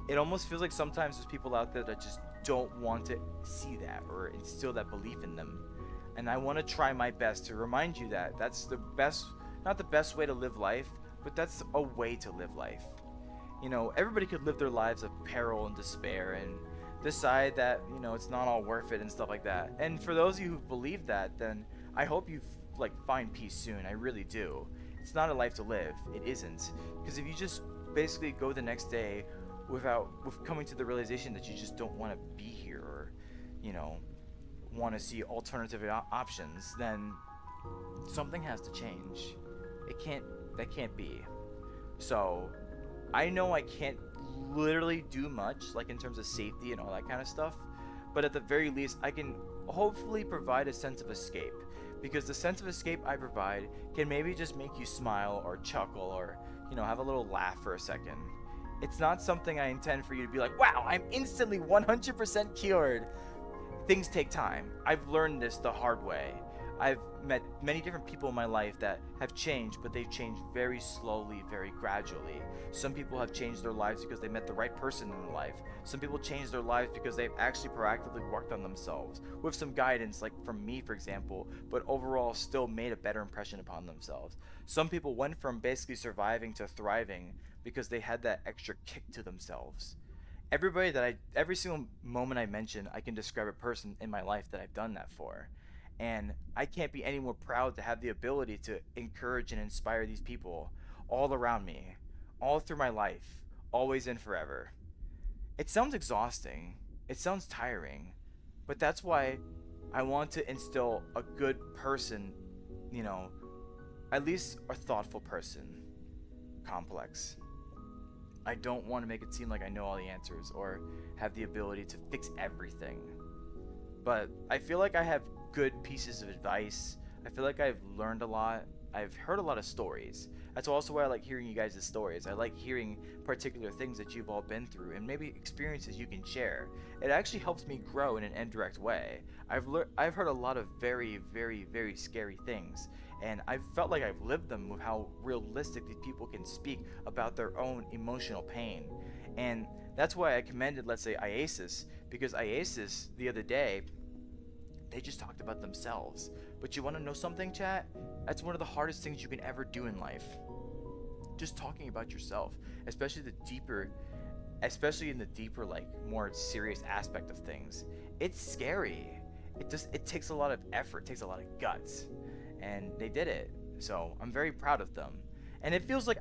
It almost feels like sometimes there's people out there that just don't want to see that or instill that belief in them. And I want to try my best to remind you that that's the best, not the best way to live life, but that's a way to live life. You know, everybody could live their lives of peril and despair and decide that, you know, it's not all worth it and stuff like that. And for those of you who believe that, then I hope you like find peace soon. I really do. It's not a life to live. It isn't. Because if you just basically go the next day with coming to the realization that you just don't want to be here, or, you know, want to see alternative options, then something has to change. That can't be. So I know I can't literally do much, like in terms of safety and all that kind of stuff, but at the very least I can hopefully provide a sense of escape, because the sense of escape I provide can maybe just make you smile or chuckle or, you know, have a little laugh for a second. It's not something I intend for you to be like, wow, I'm instantly 100% cured. Things take time. I've learned this the hard way. I've met many different people in my life that have changed, but they've changed very slowly, very gradually. Some people have changed their lives because they met the right person in their life. Some people changed their lives because they've actually proactively worked on themselves with some guidance, like from me, for example, but overall still made a better impression upon themselves. Some people went from basically surviving to thriving because they had that extra kick to themselves. Every single moment I mention, I can describe a person in my life that I've done that for. And I can't be any more proud to have the ability to encourage and inspire these people all around me, all through my life, always and forever. It sounds exhausting, it sounds tiring, but that's why I want to instill a good person, you know, at least a thoughtful person complex. I don't want to make it seem like I know all the answers or have the ability to fix everything. But I feel like I have good pieces of advice. I feel like I've learned a lot. I've heard a lot of stories. That's also why I like hearing you guys' stories. I like hearing particular things that you've all been through and maybe experiences you can share. It actually helps me grow in an indirect way. I've heard a lot of very, very, very scary things, and I've felt like I've lived them with how realistic these people can speak about their own emotional pain. And that's why I commended, let's say, IASIS, because IASIS the other day, they just talked about themselves. But you want to know something, chat? That's one of the hardest things you can ever do in life. Just talking about yourself, especially in the deeper, like more serious aspect of things. It's scary. It takes a lot of effort, takes a lot of guts, and they did it. So I'm very proud of them. And it feels like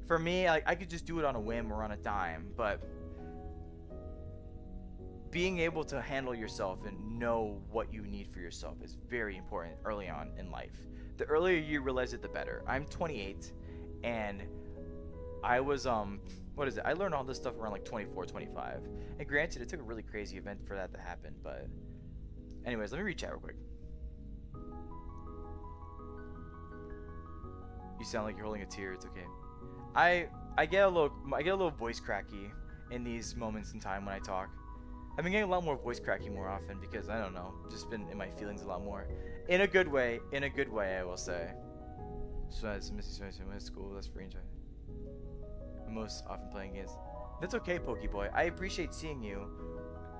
for me, like I could just do it on a whim or on a dime, but being able to handle yourself and know what you need for yourself is very important early on in life. The earlier you realize it, the better. I'm 28, and I was I learned all this stuff around like 24, 25. And granted, it took a really crazy event for that to happen, but anyways, let me read chat real quick. You sound like you're holding a tear. It's okay. I get a little voice cracky in these moments in time when I talk. I've been getting a lot more voice cracky more often because, I don't know, just been in my feelings a lot more. In a good way, I will say. So it's school, that's free enjoy. I'm most often playing games. That's okay, Pokeboy. I appreciate seeing you.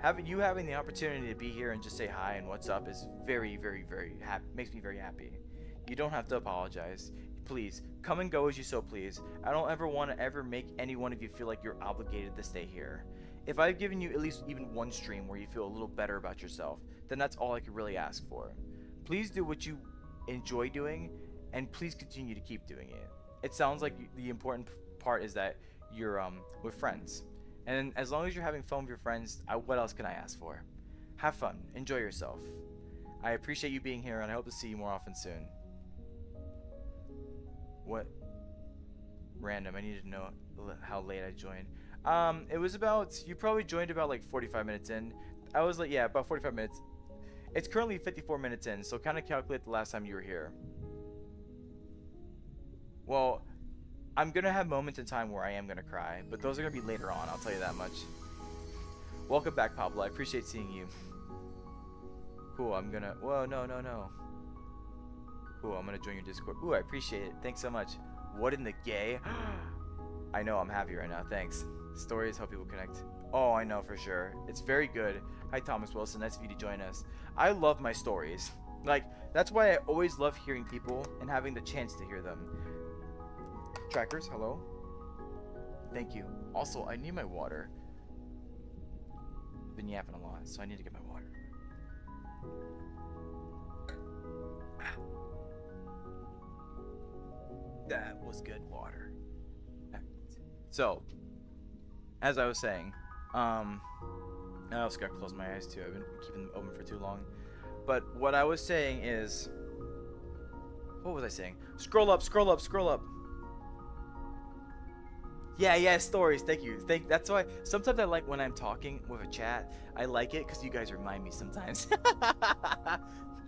Having the opportunity to be here and just say hi and what's up is very, very, very happy. Makes me very happy. You don't have to apologize. Please, come and go as you so please. I don't ever want to ever make any one of you feel like you're obligated to stay here. If I've given you at least even one stream where you feel a little better about yourself, then that's all I could really ask for. Please do what you enjoy doing, and please continue to keep doing it. It sounds like the important part is that you're with friends. And as long as you're having fun with your friends, what else can I ask for? Have fun. Enjoy yourself. I appreciate you being here, and I hope to see you more often soon. What? Random. I need to know how late I joined. It was you probably joined about like 45 minutes in. I was like, yeah, about 45 minutes. It's currently 54 minutes in, so kind of calculate the last time you were here. Well, I'm going to have moments in time where I am going to cry, but those are going to be later on, I'll tell you that much. Welcome back, Pablo. I appreciate seeing you. Cool, I'm going to... Whoa, no. Cool, I'm going to join your Discord. Ooh, I appreciate it. Thanks so much. What in the gay? I know, I'm happy right now. Thanks. Stories help people connect. Oh, I know for sure. It's very good. Hi, Thomas Wilson. Nice of you to join us. I love my stories. Like, that's why I always love hearing people and having the chance to hear them. Trackers, hello? Thank you. Also, I need my water. Been yapping a lot, so I need to get my water. That was good water. So, as I was saying, I also gotta close my eyes too. I've been keeping them open for too long. But what I was saying is, what was I saying? Scroll up, scroll up, scroll up. Yeah, stories. Thank you. That's why sometimes I like when I'm talking with a chat. I like it because you guys remind me sometimes.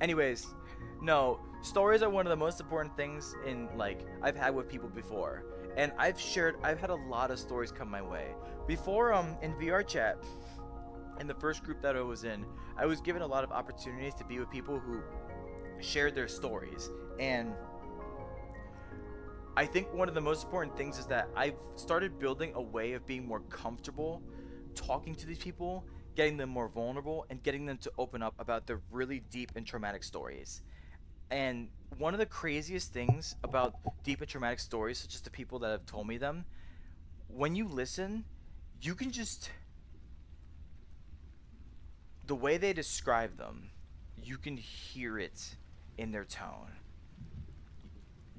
Anyways, no, stories are one of the most important things in like I've had with people before, and I've had a lot of stories come my way before. In VR chat, in the first group that I was in, I was given a lot of opportunities to be with people who shared their stories, and I think one of the most important things is that I've started building a way of being more comfortable talking to these people, getting them more vulnerable, and getting them to open up about their really deep and traumatic stories. And one of the craziest things about deep and traumatic stories, such as the people that have told me them, when you listen, you can just, the way they describe them, you can hear it in their tone.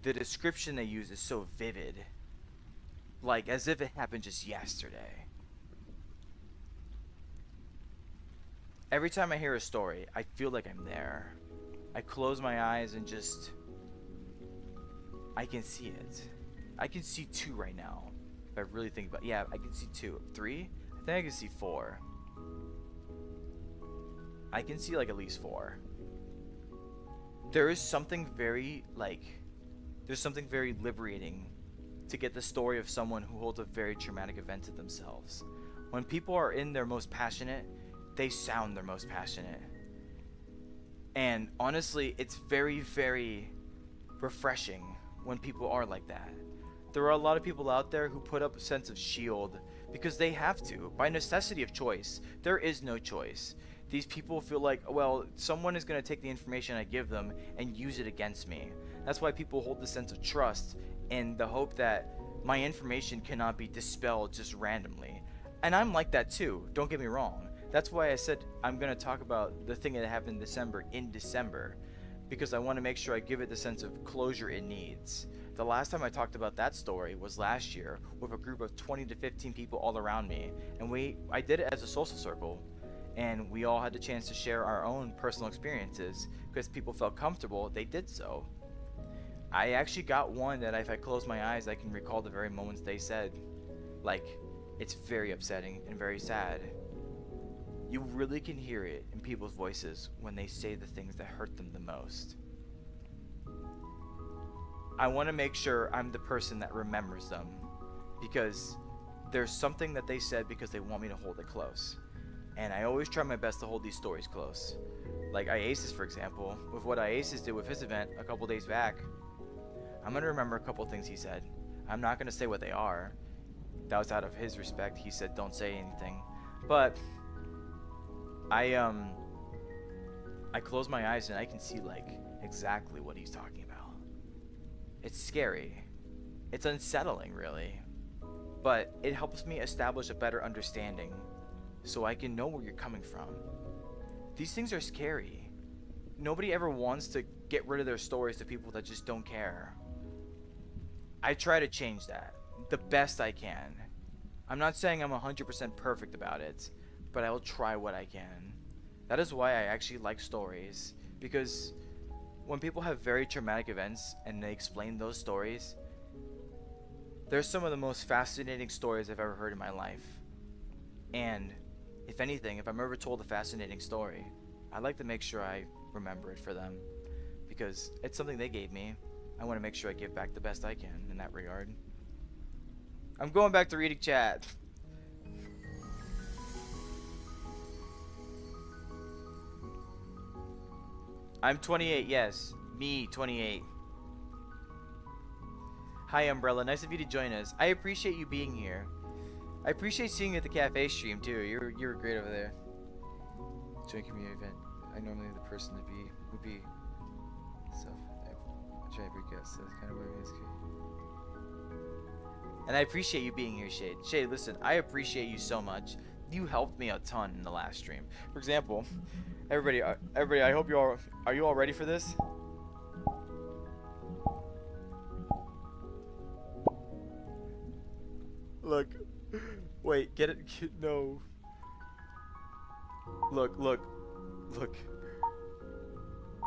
The description they use is so vivid, like as if it happened just yesterday. Every time I hear a story, I feel like I'm there. I close my eyes and just, I can see it. I can see 2 right now. If I really think about it. Yeah, I can see 2. 3? I think I can see 4. I can see like at least 4. There is something very there's something very liberating to get the story of someone who holds a very traumatic event to themselves. When people are in their most passionate, they sound their most passionate. And honestly, it's very, very refreshing when people are like that. There are a lot of people out there who put up a sense of shield because they have to, by necessity of choice. There is no choice. These people feel like, well, someone is going to take the information I give them and use it against me. That's why people hold the sense of trust in the hope that my information cannot be dispelled just randomly. And I'm like that too, don't get me wrong. That's why I said I'm going to talk about the thing that happened in December, because I want to make sure I give it the sense of closure it needs. The last time I talked about that story was last year with a group of 20 to 15 people all around me, and I did it as a social circle. And we all had the chance to share our own personal experiences. Because people felt comfortable, they did so. I actually got one that if I close my eyes, I can recall the very moments they said. Like, it's very upsetting and very sad. You really can hear it in people's voices when they say the things that hurt them the most. I want to make sure I'm the person that remembers them, because there's something that they said because they want me to hold it close. And I always try my best to hold these stories close. Like Iasis, for example, with what Iasis did with his event a couple days back. I'm going to remember a couple things he said. I'm not going to say what they are. That was out of his respect. He said don't say anything. But I close my eyes and I can see like exactly what he's talking about. It's scary. It's unsettling, really. But it helps me establish a better understanding, so I can know where you're coming from. These things are scary. Nobody ever wants to get rid of their stories to people that just don't care. I try to change that the best I can. I'm not saying I'm 100% perfect about it, but I will try what I can. That is why I actually like stories, because when people have very traumatic events and they explain those stories, they're some of the most fascinating stories I've ever heard in my life. And if anything, if I'm ever told a fascinating story, I like to make sure I remember it for them, because it's something they gave me. I want to make sure I give back the best I can in that regard. I'm going back to reading chat. I'm 28, yes. Me, 28. Hi, Umbrella. Nice of you to join us. I appreciate you being here. I appreciate seeing you at the cafe stream too. You were great over there. Join community event. I normally the person to be would be. So I try every guest. So that's kind of where it is. And I appreciate you being here, Shade. Shade, listen, I appreciate you so much. You helped me a ton in the last stream. For example, everybody, I hope you all are you all ready for this? Look, wait, no. Look,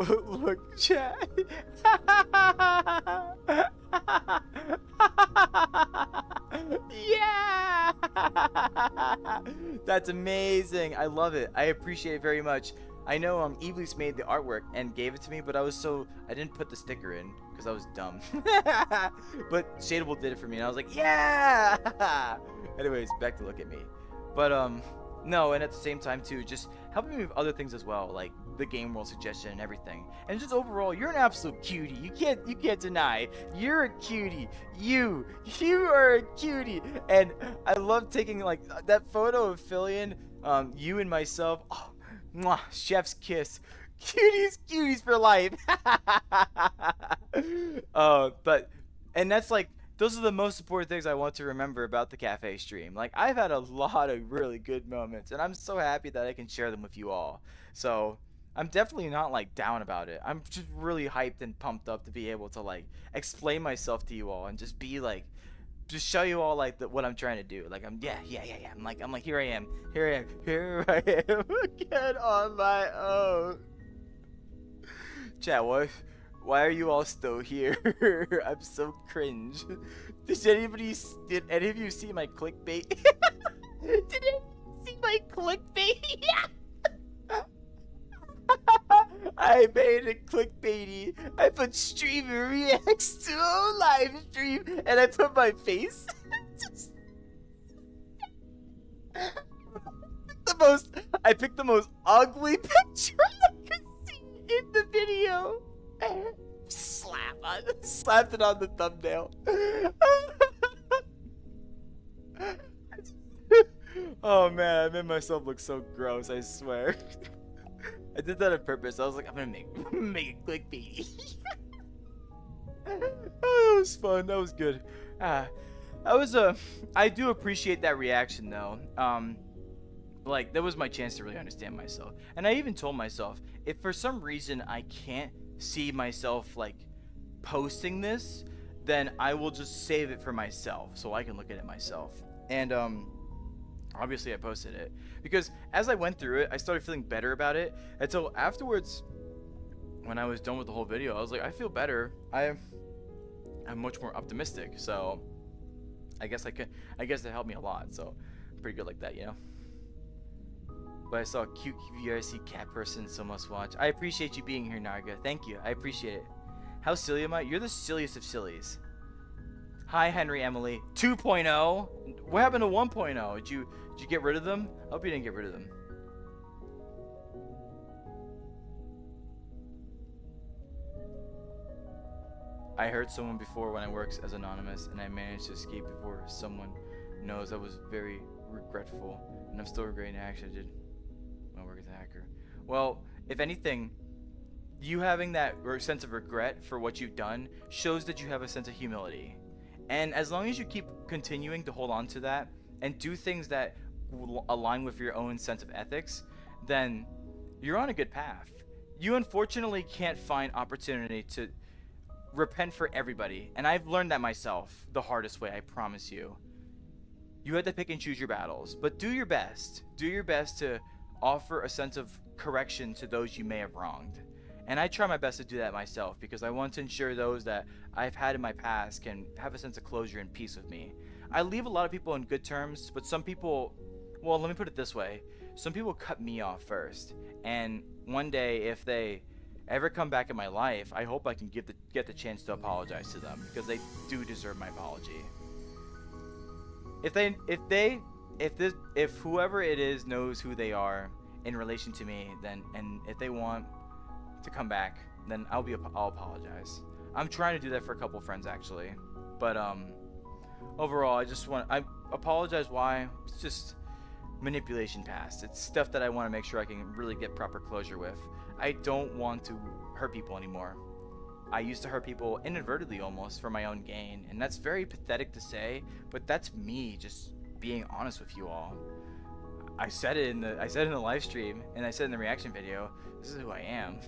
look, chat. Yeah! That's amazing. I love it. I appreciate it very much. I know Iblis made the artwork and gave it to me, but I didn't put the sticker in because I was dumb. But Shadeable did it for me, and I was like, yeah! Anyways, back to look at me. But no, and at the same time too, just helping me with other things as well, like the game world suggestion and everything. And just overall, you're an absolute cutie. You can't deny. You're a cutie. You are a cutie. And I love taking like that photo of Fillion, you and myself. Oh, mwah, chef's kiss. Cuties for life. And that's like, those are the most important things I want to remember about the cafe stream. Like, I've had a lot of really good moments, and I'm so happy that I can share them with you all. So I'm definitely not like down about it. I'm just really hyped and pumped up to be able to like explain myself to you all and just be like, just show you all like what I'm trying to do. Like yeah. I'm like here I am again on my own. Chat, why are you all still here? I'm so cringe. Did any of you see my clickbait? Did anyone see my clickbait? I made it clickbaity. I put streamer reacts to a live stream, and I put my face. I picked the most ugly picture I could see in the video. Slapped it on the thumbnail. Oh man, I made myself look so gross, I swear. I did that on purpose. I was like, I'm gonna make it clickbaity. Oh, that was fun. That was good. I do appreciate that reaction though. Like, that was my chance to really understand myself. And I even told myself, if for some reason I can't see myself like posting this, then I will just save it for myself so I can look at it myself. And obviously I posted it because as I went through it, I started feeling better about it until afterwards, when I was done with the whole video, I was like, I feel better. I'm much more optimistic. So I guess that helped me a lot. So I'm pretty good like that, you know. But I saw a cute VRC cat person, so must watch. I appreciate you being here, Narga. Thank you. I appreciate it. How silly am I? You're the silliest of sillies. Hi, Henry Emily. 2.0? What happened to 1.0? Did you get rid of them? I hope you didn't get rid of them. I heard someone before when I worked as anonymous, and I managed to escape before someone knows. I was very regretful, and I'm still regretting the action I did. I work as a hacker. Well, if anything, you having that sense of regret for what you've done shows that you have a sense of humility. And as long as you keep continuing to hold on to that and do things that will align with your own sense of ethics, then you're on a good path. You unfortunately can't find opportunity to repent for everybody. And I've learned that myself the hardest way, I promise you. You have to pick and choose your battles, but do your best. Do your best to offer a sense of correction to those you may have wronged. And I try my best to do that myself because I want to ensure those that I've had in my past can have a sense of closure and peace with me. I leave a lot of people on good terms, but some people, well, let me put it this way. Some people cut me off first. And one day, if they ever come back in my life, I hope I can get the chance to apologize to them because they do deserve my apology. If whoever it is knows who they are in relation to me, then, and if they want to come back, then I'll apologize. I'm trying to do that for a couple friends actually. But overall, I apologize why. It's just manipulation past. It's stuff that I want to make sure I can really get proper closure with. I don't want to hurt people anymore. I used to hurt people inadvertently almost for my own gain, and that's very pathetic to say, but that's me just being honest with you all. I said it in the live stream, and I said in the reaction video, this is who I am.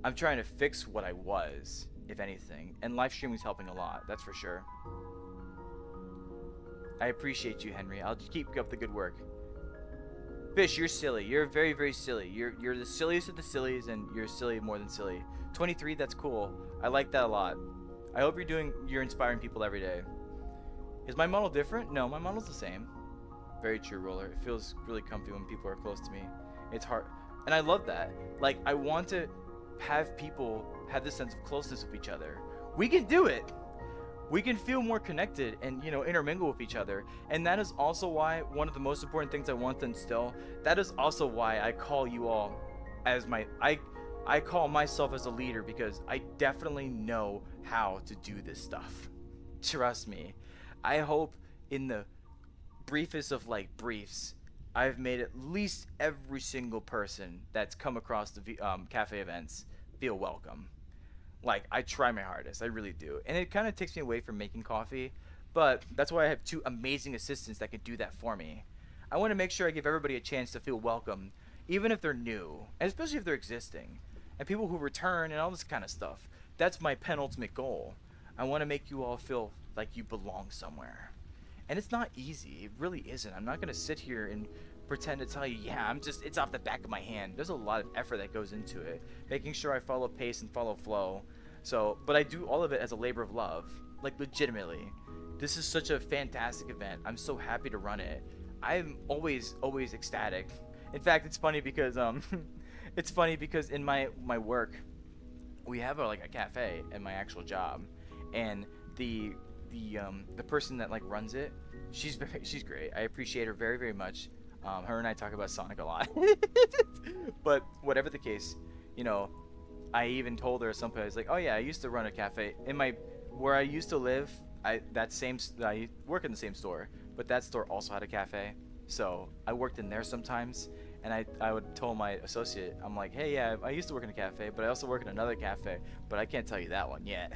I'm trying to fix what I was, if anything, and live streaming is helping a lot, that's for sure. I appreciate you, Henry. I'll just keep up the good work. Fish, you're silly. You're very, very silly. You're the silliest of the sillies, and you're silly more than silly. 23, that's cool. I like that a lot. I hope you're inspiring people every day. Is my model different? No, my model's the same. Very true, Roller. It feels really comfy when people are close to me. It's hard, and I love that. Like, I want to have people have this sense of closeness with each other. We can do it. We can feel more connected and, you know, intermingle with each other. And that is also why one of the most important things I want to instill, that is also why I call you all as I call myself as a leader, because I definitely know how to do this stuff. Trust me. I hope in the briefest of like briefs, I've made at least every single person that's come across the cafe events feel welcome. Like, I try my hardest, I really do. And it kind of takes me away from making coffee, but that's why I have 2 amazing assistants that can do that for me. I want to make sure I give everybody a chance to feel welcome, even if they're new, and especially if they're existing, and people who return and all this kind of stuff. That's my penultimate goal. I want to make you all feel like you belong somewhere. And it's not easy, it really isn't. I'm not going to sit here and pretend to tell you, yeah, it's off the back of my hand. There's a lot of effort that goes into it, making sure I follow pace and follow flow. So, but I do all of it as a labor of love, like legitimately. This is such a fantastic event. I'm so happy to run it. I'm always ecstatic. In fact, it's funny because in my work, we have a cafe at my actual job, and the person that like runs it, she's great. I appreciate her very, very much. Her and I talk about Sonic a lot. But whatever the case, you know, I even told her at some point, I was like, oh yeah, I used to run a cafe in where I used to live. I work in the same store, but that store also had a cafe. So I worked in there sometimes, and I would tell my associate, I'm like, hey, yeah, I used to work in a cafe, but I also work in another cafe, but I can't tell you that one yet.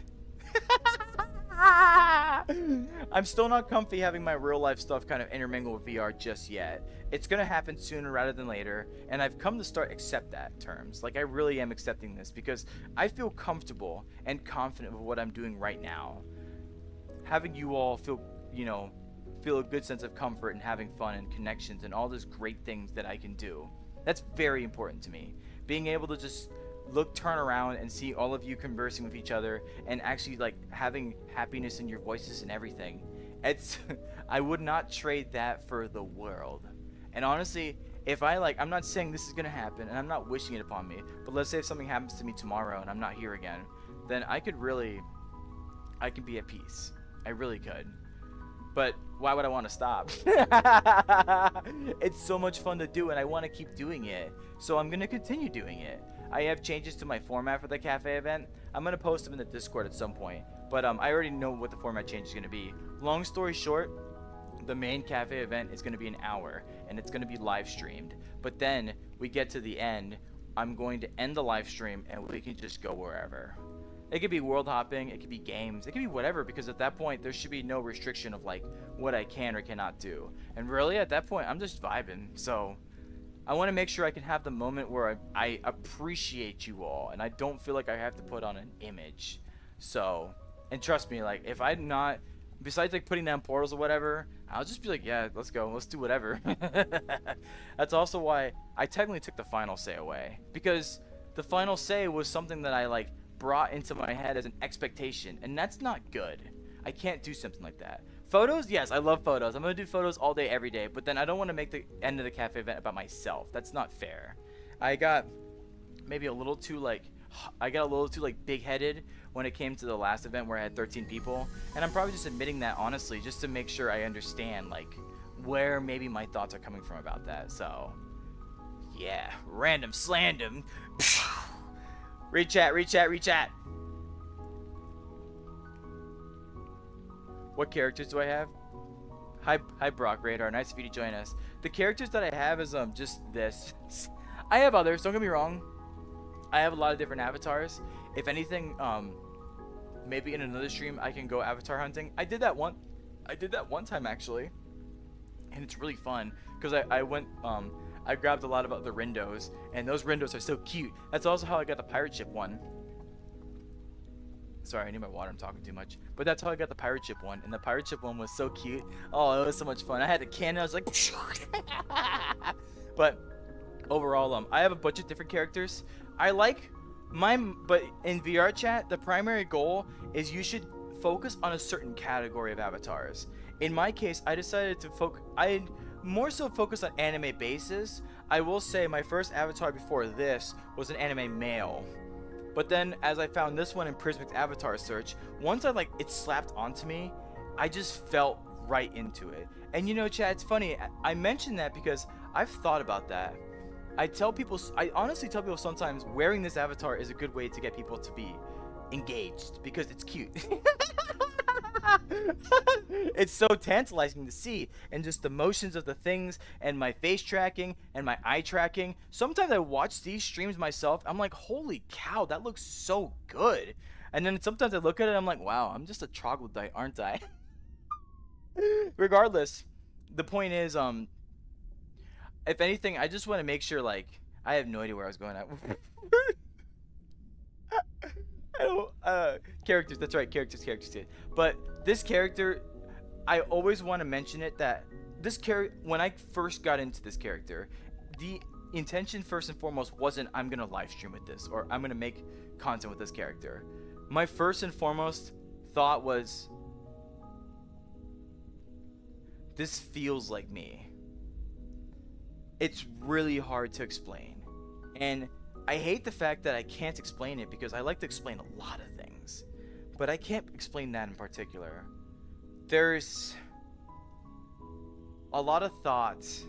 I'm still not comfy having my real life stuff kind of intermingle with VR just yet. It's gonna happen sooner rather than later, and I've come to start accept that terms. Like, I really am accepting this because I feel comfortable and confident with what I'm doing right now. Having you all feel a good sense of comfort and having fun and connections and all those great things that I can do. That's very important to me. Being able to just turn around and see all of you conversing with each other and actually like having happiness in your voices and everything. I would not trade that for the world. And honestly, if I'm not saying this is gonna happen and I'm not wishing it upon me, but let's say if something happens to me tomorrow and I'm not here again, then I could be at peace. I really could. But why would I want to stop? It's so much fun to do, and I want to keep doing it. So I'm going to continue doing it. I have changes to my format for the cafe event. I'm going to post them in the Discord at some point. But I already know what the format change is going to be. Long story short, the main cafe event is going to be an hour, and it's going to be live streamed. But then we get to the end, I'm going to end the live stream, and we can just go wherever. It could be world hopping, it could be games, it could be whatever, because at that point there should be no restriction of like what I can or cannot do. And really at that point I'm just vibing. So I want to make sure I can have the moment where I appreciate you all and I don't feel like I have to put on an image. So, and trust me, like if I'm not, besides like putting down portals or whatever, I'll just be like, yeah, let's go, let's do whatever. That's also why I technically took the final say away, because the final say was something that I like brought into my head as an expectation, and that's not good. I can't do something like that. Photos, yes, I love photos. I'm gonna do photos all day every day, but then I don't want to make the end of the cafe event about myself. That's not fair. I got maybe a little too big-headed when it came to the last event where I had 13 people, and I'm probably just admitting that honestly just to make sure I understand like where maybe my thoughts are coming from about that. So yeah, random slandom. Read chat. What characters do I have? Hi Brock Radar. Nice of you to join us. The characters that I have is just this. I have others. Don't get me wrong. I have a lot of different avatars. If anything, maybe in another stream I can go avatar hunting. I did that one time actually, and it's really fun because I went I grabbed a lot of other Rindos, and those Rindos are so cute. That's also how I got the pirate ship one. Sorry, I need my water. I'm talking too much. But that's how I got the pirate ship one, and the pirate ship one was so cute. Oh, it was so much fun. I had the cannon. I was like, but overall, I have a bunch of different characters. I like mine, but in VR chat, the primary goal is you should focus on a certain category of avatars. In my case, I decided to more so focus on anime bases. I will say my first avatar before this was an anime male. But then as I found this one in Prismic's avatar search, once it slapped onto me, I just felt right into it. And you know, chat, it's funny, I mentioned that because I've thought about that. I honestly tell people sometimes wearing this avatar is a good way to get people to be engaged because it's cute. It's so tantalizing to see, and just the motions of the things and my face tracking and my eye tracking. Sometimes I watch these streams myself, I'm like, holy cow, that looks so good. And then sometimes I look at it, I'm like, wow, I'm just a troglodyte, aren't I? Regardless, the point is, if anything, I just want to make sure, I have no idea where I was going at. Characters, that's right, characters. But this character, I always want to mention it, that this character, when I first got into this character, the intention first and foremost wasn't I'm gonna live stream with this or I'm gonna make content with this character. My first and foremost thought was, this feels like me. It's really hard to explain, and I hate the fact that I can't explain it because I like to explain a lot of things, but I can't explain that in particular. There's a lot of thoughts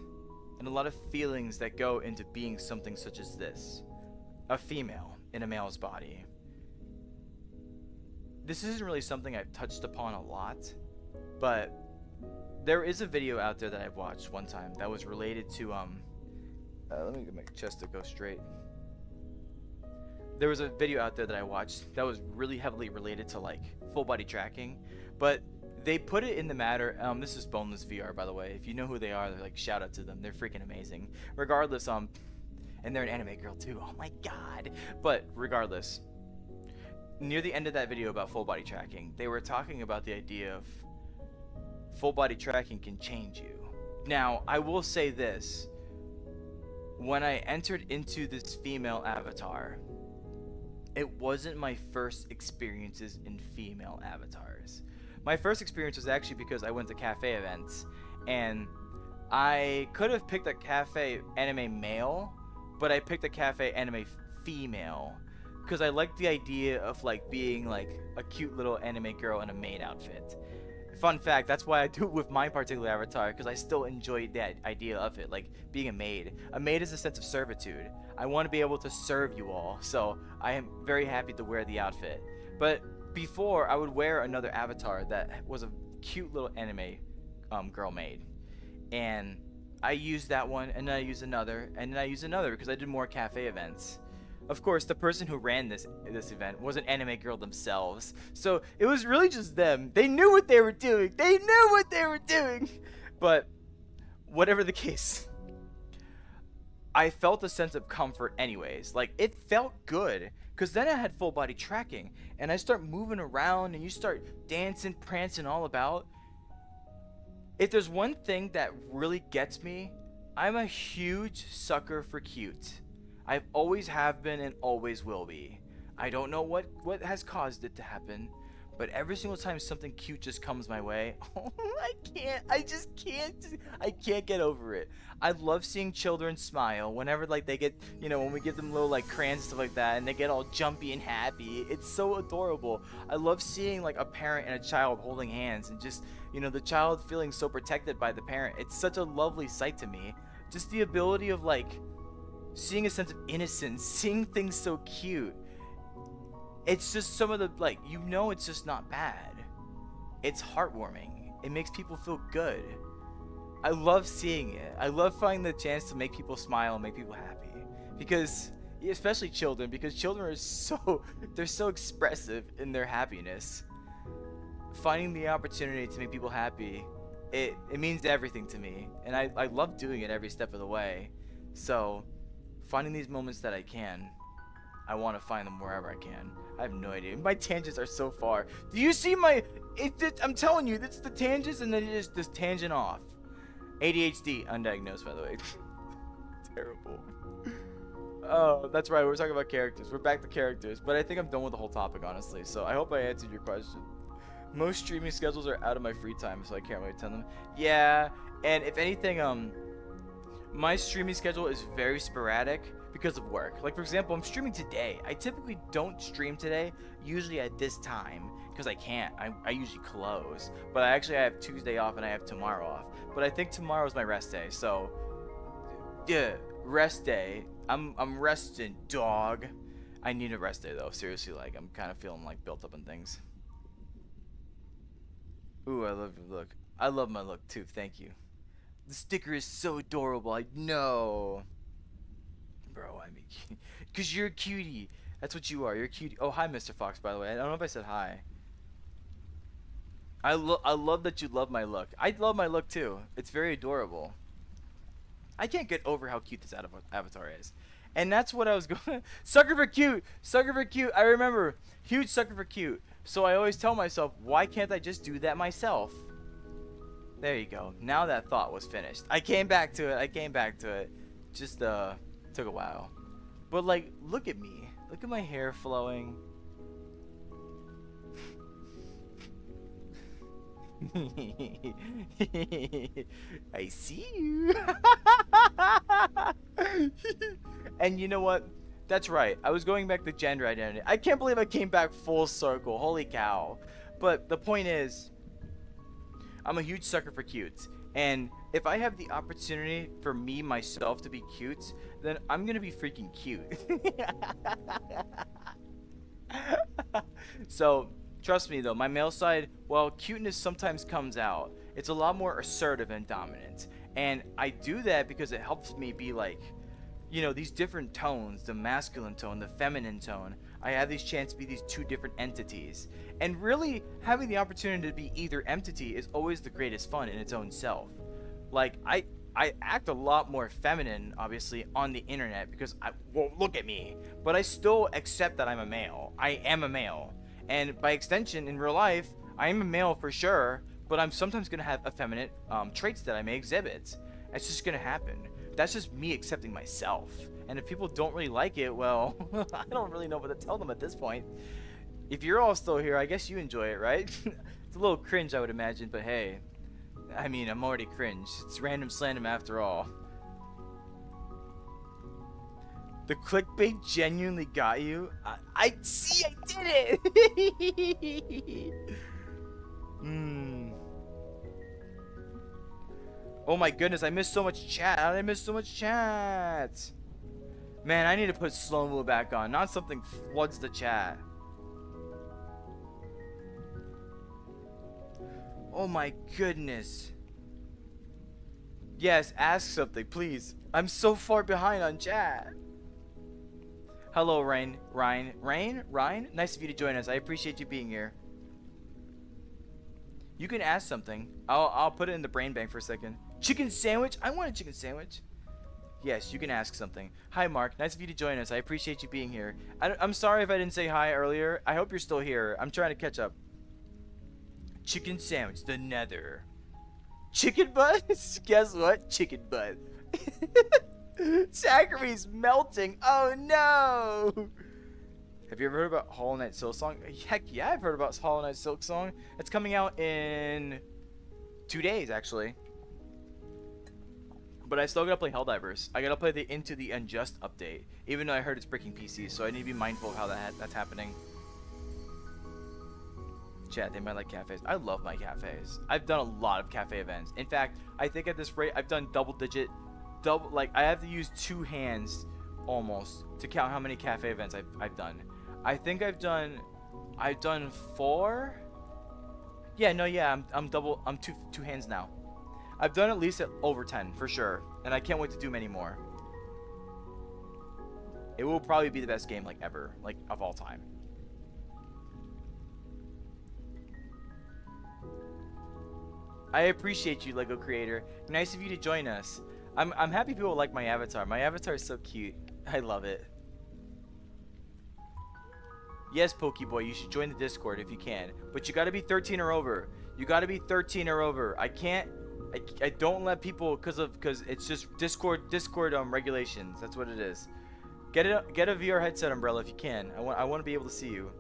and a lot of feelings that go into being something such as this, a female in a male's body. This isn't really something I've touched upon a lot, but there is a video out there that I've watched one time that was related to let me get my chest to go straight. There was a video out there that I watched that was really heavily related to full body tracking, but they put it in the matter. This is Boneless VR, by the way. If you know who they are, they're shout out to them. They're freaking amazing. Regardless, and they're an anime girl too. Oh my god. But regardless, near the end of that video about full body tracking, they were talking about the idea of full body tracking can change you. Now, I will say this. When I entered into this female avatar, it wasn't my first experiences in female avatars. My first experience was actually because I went to cafe events, and I could have picked a cafe anime male, but I picked a cafe anime female because I liked the idea of being a cute little anime girl in a maid outfit. Fun fact, that's why I do it with my particular avatar, because I still enjoyed that idea of it, being a maid. A maid is a sense of servitude. I want to be able to serve you all, so I am very happy to wear the outfit. But before, I would wear another avatar that was a cute little anime girl maid. And I used that one, and then I used another, and then I used another because I did more cafe events. Of course, the person who ran this event was an anime girl themselves, so it was really just them. They knew what they were doing. But whatever the case, I felt a sense of comfort anyways. It felt good, because then I had full body tracking, and I start moving around, and you start dancing, prancing all about. If there's one thing that really gets me, I'm a huge sucker for cute. I always have been and always will be. I don't know what has caused it to happen, but every single time something cute just comes my way, I can't get over it. I love seeing children smile whenever they get, when we give them little crayons and stuff like that, and they get all jumpy and happy. It's so adorable. I love seeing a parent and a child holding hands and just, the child feeling so protected by the parent. It's such a lovely sight to me. Just the ability of seeing a sense of innocence, seeing things so cute. It's just some of the, it's just not bad. it's heartwarming. It makes people feel good. I love seeing it. I love finding the chance to make people smile and make people happy. Because, especially children, because children are so, they're so expressive in their happiness. Finding the opportunity to make people happy, it means everything to me. And I love doing it every step of the way. So, finding these moments that I can, I want to find them wherever I can. I have no idea. My tangents are so far. Do you see my... I'm telling you, it's the tangents and then it just this tangent off. ADHD, undiagnosed by the way. Terrible. Oh, that's right. We're talking about characters. We're back to characters. But I think I'm done with the whole topic, honestly. So I hope I answered your question. Most streaming schedules are out of my free time, so I can't really tell them. Yeah, and if anything, my streaming schedule is very sporadic because of work. Like, for example, I'm streaming today. I typically don't stream today, usually at this time, because I can't. I usually close. But I have Tuesday off and I have tomorrow off. But I think tomorrow is my rest day, so yeah, rest day. I'm resting, dog. I need a rest day though. Seriously, like I'm kind of feeling like built up on things. Ooh, I love your look. I love my look too. Thank you. The sticker is so adorable. I know. Bro, I mean, because you're a cutie. That's what you are. You're a cutie. Oh, hi, Mr. Fox, by the way. I don't know if I said hi. I love that you love my look. I love my look too. It's very adorable. I can't get over how cute this avatar is. And that's what I was going... Sucker for cute! Sucker for cute! I remember. Huge sucker for cute. So I always tell myself, why can't I just do that myself? There you go. Now that thought was finished. I came back to it. Just, took a while. But, like, look at me. Look at my hair flowing. I see you. And you know what? That's right. I was going back to gender identity. I can't believe I came back full circle. Holy cow. But the point is, I'm a huge sucker for cute. And if I have the opportunity for me, myself, to be cute, then I'm going to be freaking cute. So, trust me though, my male side, well, cuteness sometimes comes out. It's a lot more assertive and dominant. And I do that because it helps me be like, you know, these different tones, the masculine tone, the feminine tone. I have these chance to be these two different entities. And really, having the opportunity to be either entity is always the greatest fun in its own self. Like, I act a lot more feminine, obviously, on the internet because, well, look at me. But I still accept that I'm a male. I am a male. And by extension, in real life, I am a male for sure, but I'm sometimes going to have effeminate traits that I may exhibit. It's just going to happen. That's just me accepting myself. And if people don't really like it, well, I don't really know what to tell them at this point. If you're all still here, I guess you enjoy it, right? It's a little cringe, I would imagine, but hey. I mean, I'm already cringe. It's random slam after all. The clickbait genuinely got you? I see, I did it! Oh my goodness, I missed so much chat. How did I miss so much chat? Man, I need to put slow-mo back on. Not something floods the chat. Oh my goodness. Yes, ask something, please. I'm so far behind on chat. Hello, Ryan. Nice of you to join us. I appreciate you being here. You can ask something. I'll put it in the brain bank for a second. Chicken sandwich? I want a chicken sandwich. Yes, you can ask something. Hi, Mark. Nice of you to join us. I appreciate you being here. I'm sorry if I didn't say hi earlier. I hope you're still here. I'm trying to catch up. Chicken sandwich, the nether. Chicken butt? Guess what? Chicken butt. Zachary's melting. Oh no! Have you ever heard about Hollow Knight Silk Song? Heck yeah, I've heard about Hollow Knight Silk Song. It's coming out in 2 days, actually. But I still gotta play Helldivers. I gotta play the Into the Unjust update, even though I heard it's breaking PCs, so I need to be mindful of how that's happening. Chat, they might like cafes. I love my cafes. I've done a lot of cafe events. In fact, I think at this rate, I've done like I have to use 2 hands almost to count how many cafe events I've done. I think I've done 4. Yeah, no, yeah, I'm double. I'm two hands now. I've done at least over 10 for sure, and I can't wait to do many more. It will probably be the best game like ever, like of all time. I appreciate you, Lego creator. Nice of you to join us. I'm happy people like my avatar. My avatar is so cute. I love it. Yes, Pokeboy, you should join the Discord if you can. But you gotta be 13 or over. You gotta be 13 or over. I can't. I don't let people because it's just Discord regulations. That's what it is. Get a VR headset, Umbrella, if you can. I want to be able to see you.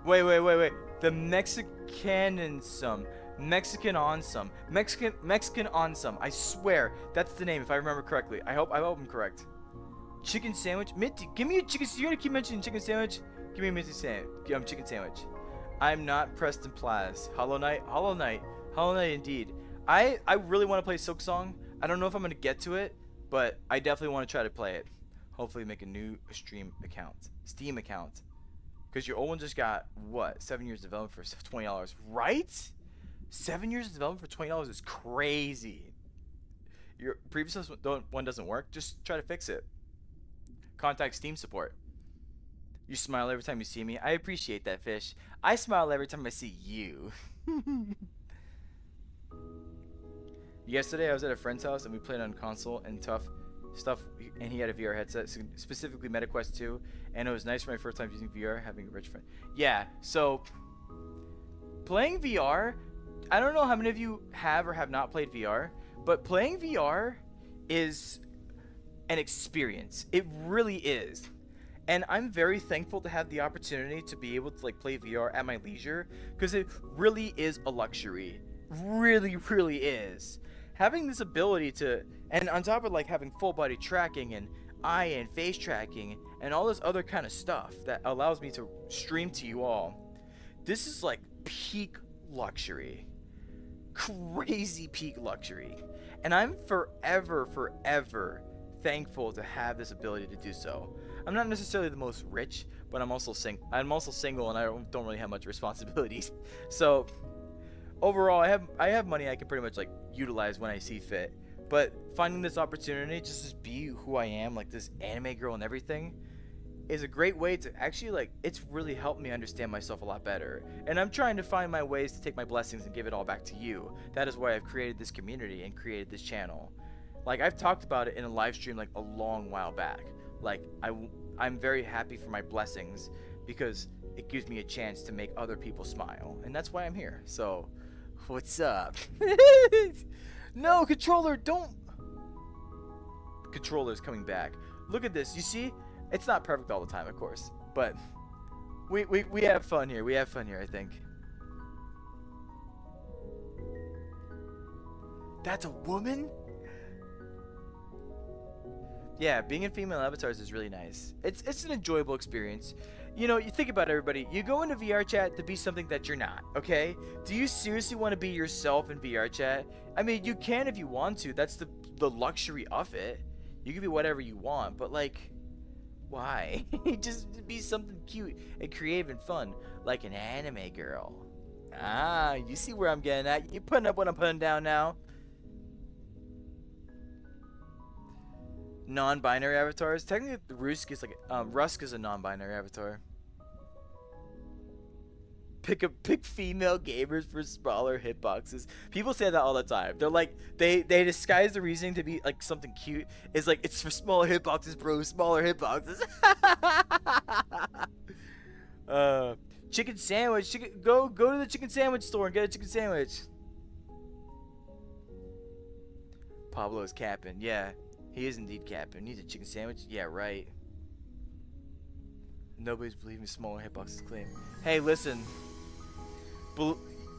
Wait. The Mexican and some. Mexican on some. Mexican on some. I swear that's the name if I remember correctly. I hope I'm correct. Chicken sandwich. Minty, give me a chicken. You're gonna keep mentioning chicken sandwich. Give me a minty sandwich. Chicken sandwich. I'm not Preston Plaz. Hollow Knight. Indeed. I really want to play Silk Song. I don't know if I'm gonna get to it, but I definitely want to try to play it. Hopefully make a new Steam account. Because your old one just got what? 7 years development for $20, right? 7 years of development for $20 is crazy. Your previous one doesn't work. Just try to fix it. Contact Steam support. You smile every time you see me. I appreciate that, Fish. I smile every time I see you. Yesterday I was at a friend's house and we played on console and tough stuff, and he had a VR headset, specifically MetaQuest 2, and it was nice for my first time using VR, having a rich friend. Yeah, so playing VR, I don't know how many of you have or have not played VR, but playing VR is an experience. It really is. And I'm very thankful to have the opportunity to be able to like play VR at my leisure, because it really is a luxury. Really is. Having this ability to, and on top of like having full body tracking and eye and face tracking and all this other kind of stuff that allows me to stream to you all, this is like peak luxury. Crazy peak luxury. And I'm forever thankful to have this ability to do so. I'm not necessarily the most rich, but I'm also single and I don't really have much responsibilities. So overall, I have money I can pretty much like utilize when I see fit. But finding this opportunity just to be who I am, like this anime girl and everything, is a great way to actually like, it's really helped me understand myself a lot better. And I'm trying to find my ways to take my blessings and give it all back to you. That is why I've created this community and created this channel. Like I've talked about it in a live stream like a long while back. Like I'm very happy for my blessings because it gives me a chance to make other people smile. And that's why I'm here. So what's up? No, controller, don't. Controller's coming back. Look at this. You see? It's not perfect all the time, of course. But we have fun here. We have fun here, I think. That's a woman? Yeah, being in female avatars is really nice. It's an enjoyable experience. You know, you think about it, everybody. You go into VR chat to be something that you're not, okay? Do you seriously want to be yourself in VR chat? I mean, you can if you want to. That's the luxury of it. You can be whatever you want, but like, why? Just be something cute and creative and fun, like an anime girl. Ah, you see where I'm getting at? You putting up what I'm putting down now? Non-binary avatars. Technically, Rusk is like Rusk is a non-binary avatar. Pick female gamers for smaller hitboxes. People say that all the time. They're like they disguise the reasoning to be like something cute. It's like it's for smaller hitboxes, bro. Smaller hitboxes. Chicken sandwich. Go to the chicken sandwich store and get a chicken sandwich. Pablo is capping. Yeah. He is indeed capping. Needs a chicken sandwich? Yeah, right. Nobody's believing smaller hitboxes claim. Hey, listen.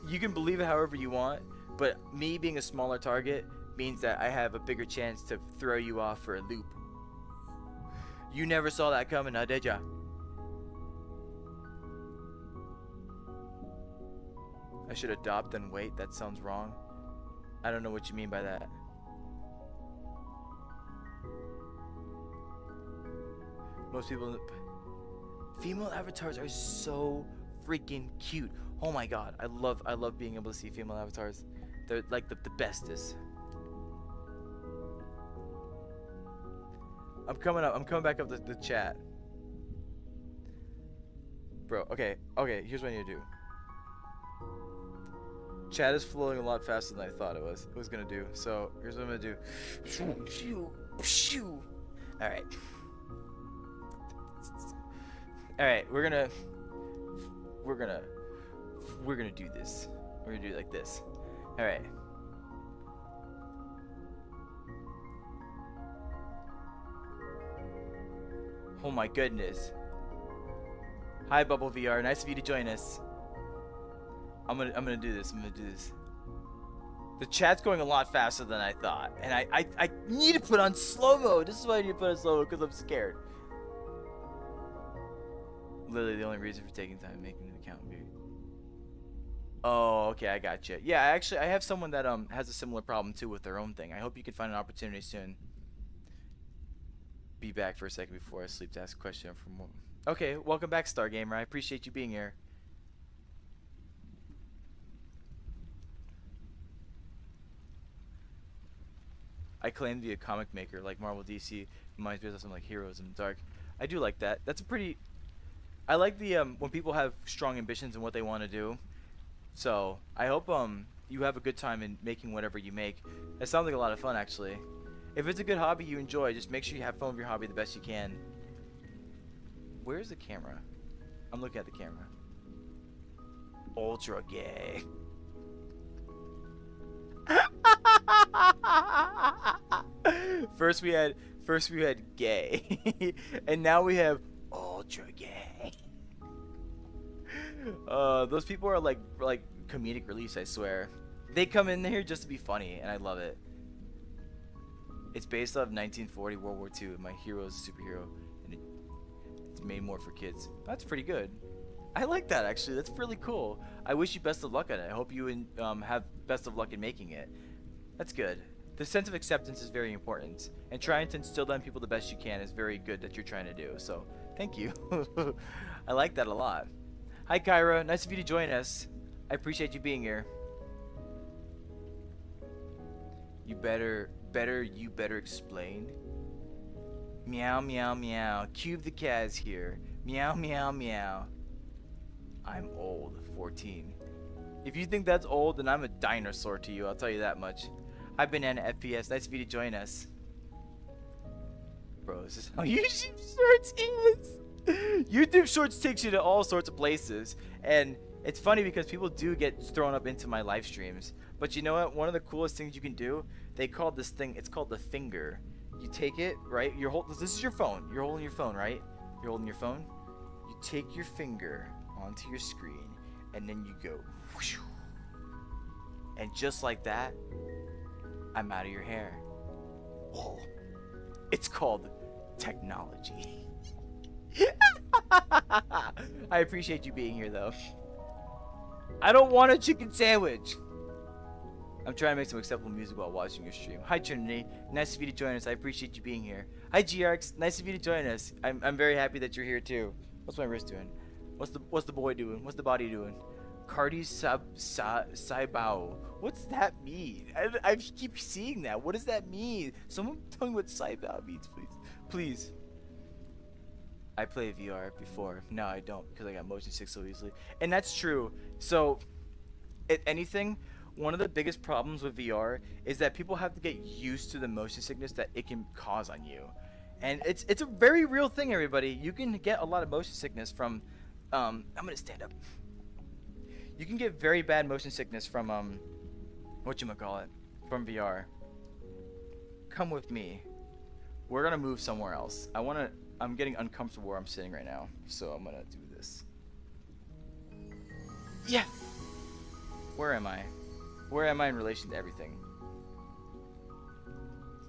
You can believe it however you want, but me being a smaller target means that I have a bigger chance to throw you off for a loop. You never saw that coming, now did ya? I should adopt and wait. That sounds wrong. I don't know what you mean by that. Most people, female avatars are so freaking cute. Oh my god, I love being able to see female avatars. They're like the bestest. I'm coming up. I'm coming back up the chat. Bro, okay, here's what I need to do. Chat is flowing a lot faster than I thought it was gonna do. So here's what I'm gonna do. Alright. Alright, we're gonna do this. We're gonna do it like this. Alright. Oh my goodness. Hi Bubble VR, nice of you to join us. I'm gonna do this. The chat's going a lot faster than I thought, and I need to put on slow-mo. This is why I need to put on slow-mo, because I'm scared. Literally the only reason for taking time making an account would be... Oh, okay, I got you. Yeah, I have someone that has a similar problem too with their own thing. I hope you can find an opportunity soon. Be back for a second before I sleep to ask a question for more. Okay, welcome back, Stargamer. I appreciate you being here. I claim to be a comic maker, like Marvel, DC. Reminds me of something like Heroes in the Dark. I do like that. That's a pretty... I like the when people have strong ambitions in what they want to do. So I hope you have a good time in making whatever you make. It sounds like a lot of fun, actually. If it's a good hobby you enjoy, just make sure you have fun with your hobby the best you can. Where's the camera? I'm looking at the camera. Ultra gay. First we had gay, and now we have ultra gay. Those people are like comedic reliefs, I swear. They come in here just to be funny, and I love it. It's based off 1940 World War II. My hero is a superhero, and it's made more for kids. That's pretty good. I like that, actually. That's really cool. I wish you best of luck on it. I hope you have best of luck in making it. That's good. The sense of acceptance is very important, and trying to instill that in people the best you can is very good that you're trying to do. So, thank you. I like that a lot. Hi, Kyra. Nice of you to join us. I appreciate you being here. You better explain. Meow, meow, meow. Cube the cat is here. Meow, meow, meow. I'm old. 14. If you think that's old, then I'm a dinosaur to you. I'll tell you that much. Hi, Banana FPS. Nice of you to join us. Bro, this is how YouTube Shorts is. YouTube Shorts takes you to all sorts of places. And it's funny because people do get thrown up into my live streams. But you know what? One of the coolest things you can do, they call this thing, it's called the finger. You take it, right? This is your phone. You're holding your phone, right? You're holding your phone. You take your finger onto your screen, and then you go whoosh, and just like that, I'm out of your hair. Whoa. It's called technology. I appreciate you being here, though. I don't want a chicken sandwich. I'm trying to make some acceptable music while watching your stream. Hi, Trinity. Nice of you to join us. I appreciate you being here. Hi, GRX. Nice of you to join us. I'm very happy that you're here, too. What's my wrist doing? What's the boy doing? What's the body doing? Cardi Saibao. What's that mean? I keep seeing that. What does that mean? Someone tell me what Saibao means, please. Please. I played VR before. No, I don't, because I got motion sick so easily. And that's true. So, if anything, one of the biggest problems with VR is that people have to get used to the motion sickness that it can cause on you. And it's a very real thing, everybody. You can get a lot of motion sickness from I'm gonna stand up. You can get very bad motion sickness from whatchamacallit, from VR. Come with me. We're gonna move somewhere else. I'm getting uncomfortable where I'm sitting right now, so I'm gonna do this. Yeah. Where am I? Where am I in relation to everything?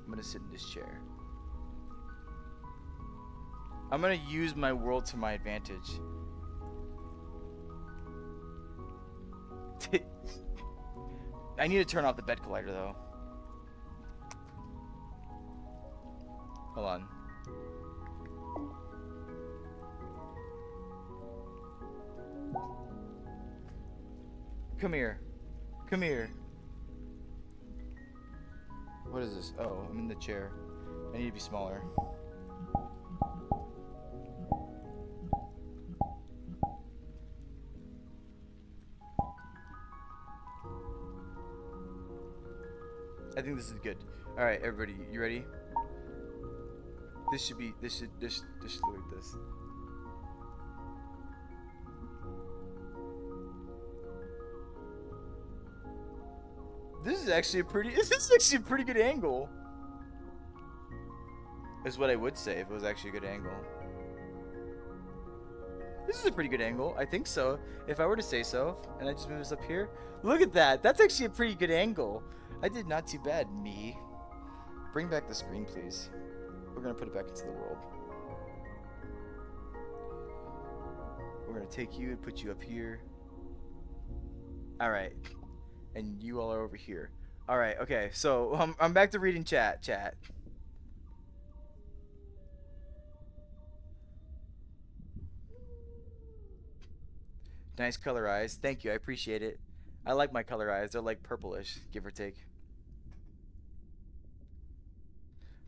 I'm gonna sit in this chair. I'm gonna use my world to my advantage. I need to turn off the bed collider, though. Hold on. Come here. Come here. What is this? Oh, I'm in the chair. I need to be smaller. I think this is good. All right, everybody, you ready? This should be. This should look like this. This is actually a pretty. This is actually a pretty good angle. Is what I would say if it was actually a good angle. This is a pretty good angle. I think so. If I were to say so, and I just move this up here. Look at that. That's actually a pretty good angle. I did not too bad, me. Bring back the screen, please. We're gonna put it back into the world. We're gonna take you and put you up here. All right. And you all are over here. All right. Okay. So I'm back to reading chat. Nice color eyes. Thank you. I appreciate it. I like my color eyes. They're like purplish, give or take.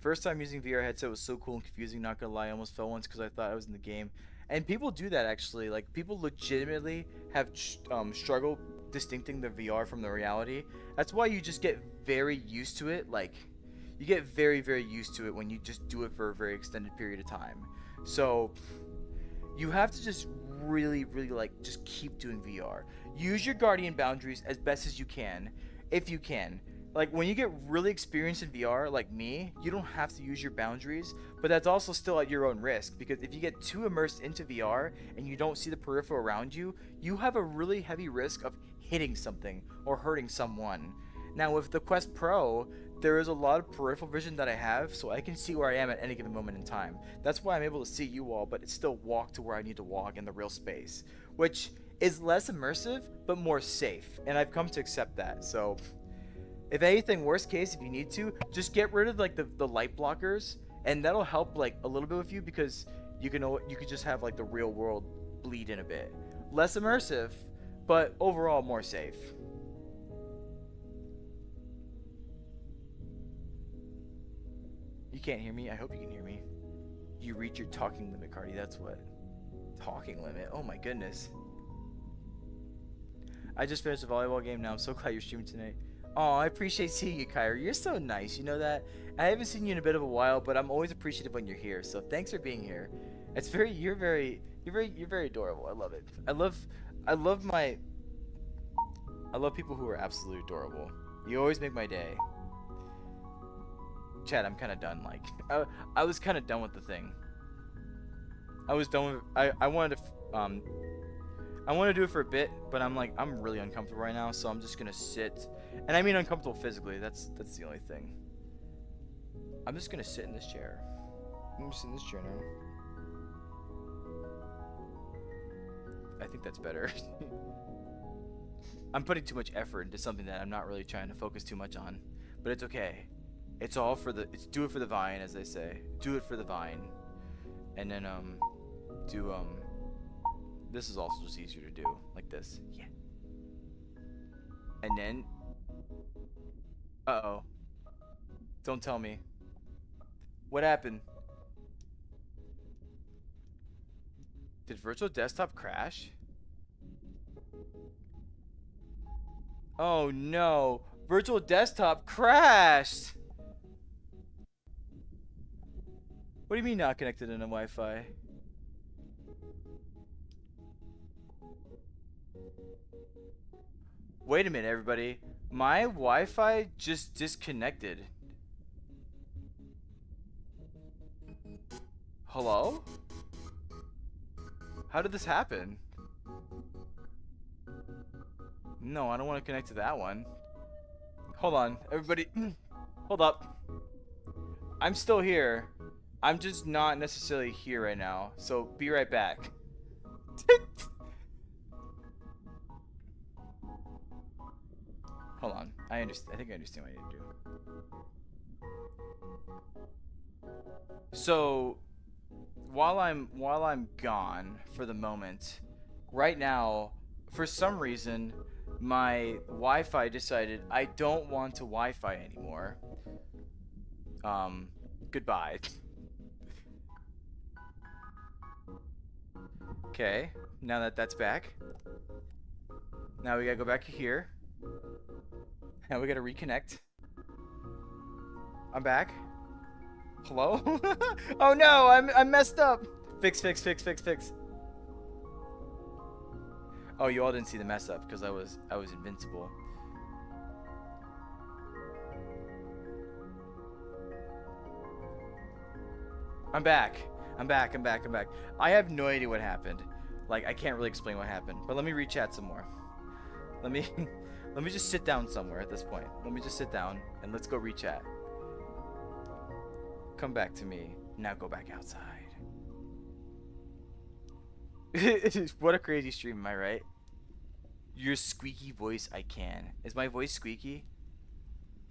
First time using VR headset was so cool and confusing. Not gonna lie, I almost fell once because I thought I was in the game. And people do that actually. Like people legitimately have struggle distincting the VR from the reality. That's why you just get very used to it. Like you get very used to it when you just do it for a very extended period of time. So you have to just really like just keep doing VR. Use your guardian boundaries as best as you can, if you can. Like when you get really experienced in VR like me, you don't have to use your boundaries, but that's also still at your own risk, because if you get too immersed into VR and you don't see the peripheral around you, you have a really heavy risk of hitting something or hurting someone. Now with the Quest Pro, there is a lot of peripheral vision that I have, so I can see where I am at any given moment in time. That's why I'm able to see you all, but still walk to where I need to walk in the real space, which is less immersive, but more safe, and I've come to accept that. So if anything, worst case, if you need to, just get rid of like the light blockers, and that'll help like a little bit with you, because you could just have like the real world bleed in a bit. Less immersive, but overall more safe. You can't hear me? I hope you can hear me. You reach your talking limit, Cardi. That's what. Talking limit. Oh my goodness. I just finished a volleyball game. Now I'm so glad you're streaming tonight. Oh, I appreciate seeing you, Kyra. You're so nice. You know that? I haven't seen you in a bit of a while, but I'm always appreciative when you're here. So thanks for being here. It's you're very adorable. I love it. I love people who are absolutely adorable. You always make my day. Chad, I'm kind of done. Like, I was kind of done with the thing. I was done with. I wanted to do it for a bit, but I'm really uncomfortable right now, so I'm just gonna sit. And I mean uncomfortable physically. That's the only thing. I'm just gonna sit in this chair. I'm just in this chair now. I think that's better. I'm putting too much effort into something that I'm not really trying to focus too much on, but it's okay. It's all for the. It's do it for the vine, as they say. Do it for the vine, and then This is also just easier to do, like this. Yeah. And then. Uh-oh. Don't tell me. What happened? Did virtual desktop crash? Oh no. Virtual desktop crashed! What do you mean not connected in a Wi-Fi? Wait a minute, everybody. My Wi-Fi just disconnected. Hello? How did this happen? No, I don't want to connect to that one. Hold on, everybody. Hold up. I'm still here. I'm just not necessarily here right now. So be right back. Hold on. I understand. I think I understand what I need to do. So while I'm gone for the moment, right now, for some reason, my Wi-Fi decided I don't want to Wi-Fi anymore. Um, Goodbye. Okay, now that that's back, now we gotta go back here. Now we gotta reconnect. I'm back. Hello? Oh no, I'm messed up. Fix, fix, fix, fix, fix. Oh, you all didn't see the mess up because I was invincible. I'm back. I'm back. I'm back. I'm back. I have no idea what happened. Like I can't really explain what happened. But let me rechat some more. Let me let me just sit down somewhere at this point. Let me just sit down and let's go rechat. Come back to me. Now go back outside. What a crazy stream, am I right? Your squeaky voice, I can. Is my voice squeaky?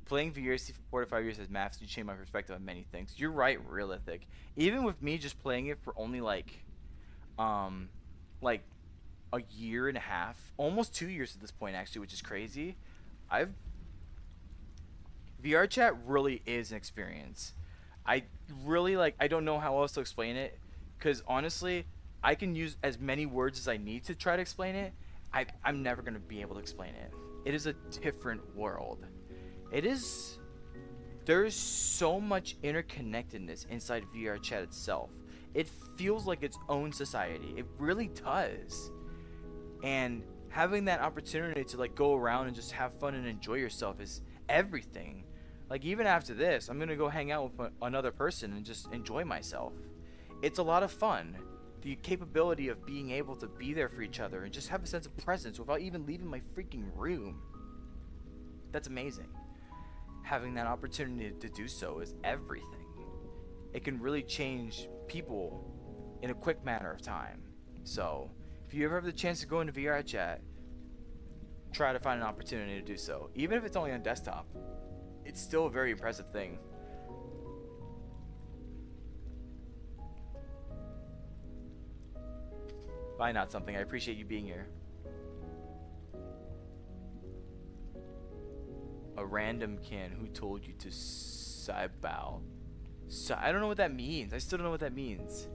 Playing VRC for 4 to 5 years has massively changed my perspective on many things. You're right, realistic. Even with me just playing it for only like a year and a half, almost 2 years at this point, actually, which is crazy. I've VR chat really is an experience. I really like. I don't know how else to explain it, because honestly, I can use as many words as I need to try to explain it. I'm never gonna be able to explain it. It is a different world. It is. There's so much interconnectedness inside VR chat itself. It feels like its own society. It really does. And having that opportunity to like go around and just have fun and enjoy yourself is everything. Like even after this, I'm gonna go hang out with another person and just enjoy myself. It's a lot of fun. The capability of being able to be there for each other and just have a sense of presence without even leaving my freaking room. That's amazing. Having that opportunity to do so is everything. It can really change people in a quick matter of time. So, if you ever have the chance to go into VR chat, try to find an opportunity to do so. Even if it's only on desktop, it's still a very impressive thing. Bye, not something. I appreciate you being here. A random can. Who told you to Saibao? I don't know what that means. I still don't know what that means.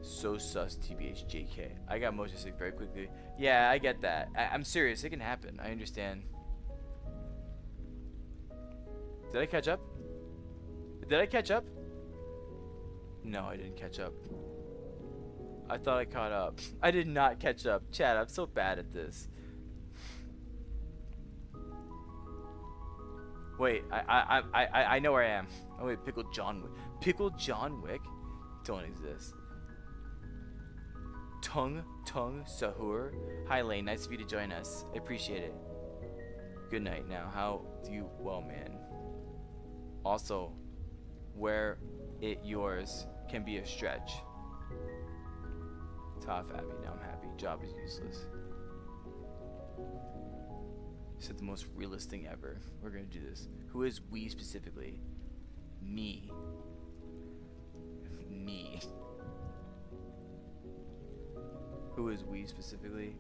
So sus, TBH, JK. I got motion sick very quickly. Yeah, I get that. I'm serious. It can happen. I understand. Did I catch up? Did I catch up? No, I didn't catch up. I thought I caught up. I did not catch up. Chat, I'm so bad at this. Wait, I know where I am. Oh wait, Pickled John Wick. Pickled John Wick? Don't exist. Tung Sahur. Hi Lane, nice of you to join us. I appreciate it. Good night now. How do you well man? Also, where it yours can be a stretch. Top happy, now I'm happy. Job is useless. You said the most realist thing ever. We're gonna do this. Who is we specifically? Me. Me. Who is we specifically?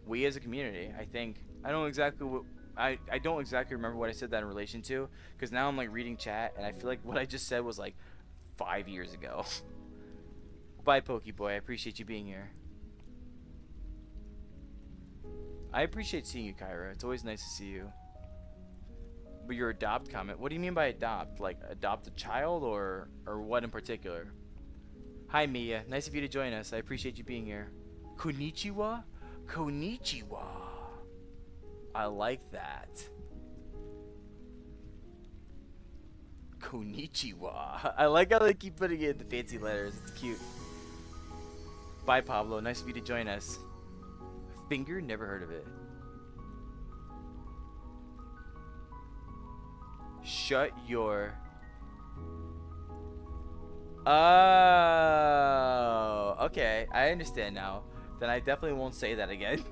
We as a community, I think. I don't exactly what I don't exactly remember what I said that in relation to, because now I'm like reading chat and I feel like what I just said was like 5 years ago. Bye, Pokeboy. I appreciate you being here. I appreciate seeing you, Kyra. It's always nice to see you. But your adopt comment, what do you mean by adopt? Like adopt a child or what in particular? Hi, Mia. Nice of you to join us. I appreciate you being here. Konnichiwa? Konnichiwa. I like that. Konnichiwa. I like how they keep putting it in the fancy letters. It's cute. Bye, Pablo. Nice of you to join us. Finger? Never heard of it. Shut your... Oh, okay. I understand now. Then I definitely won't say that again.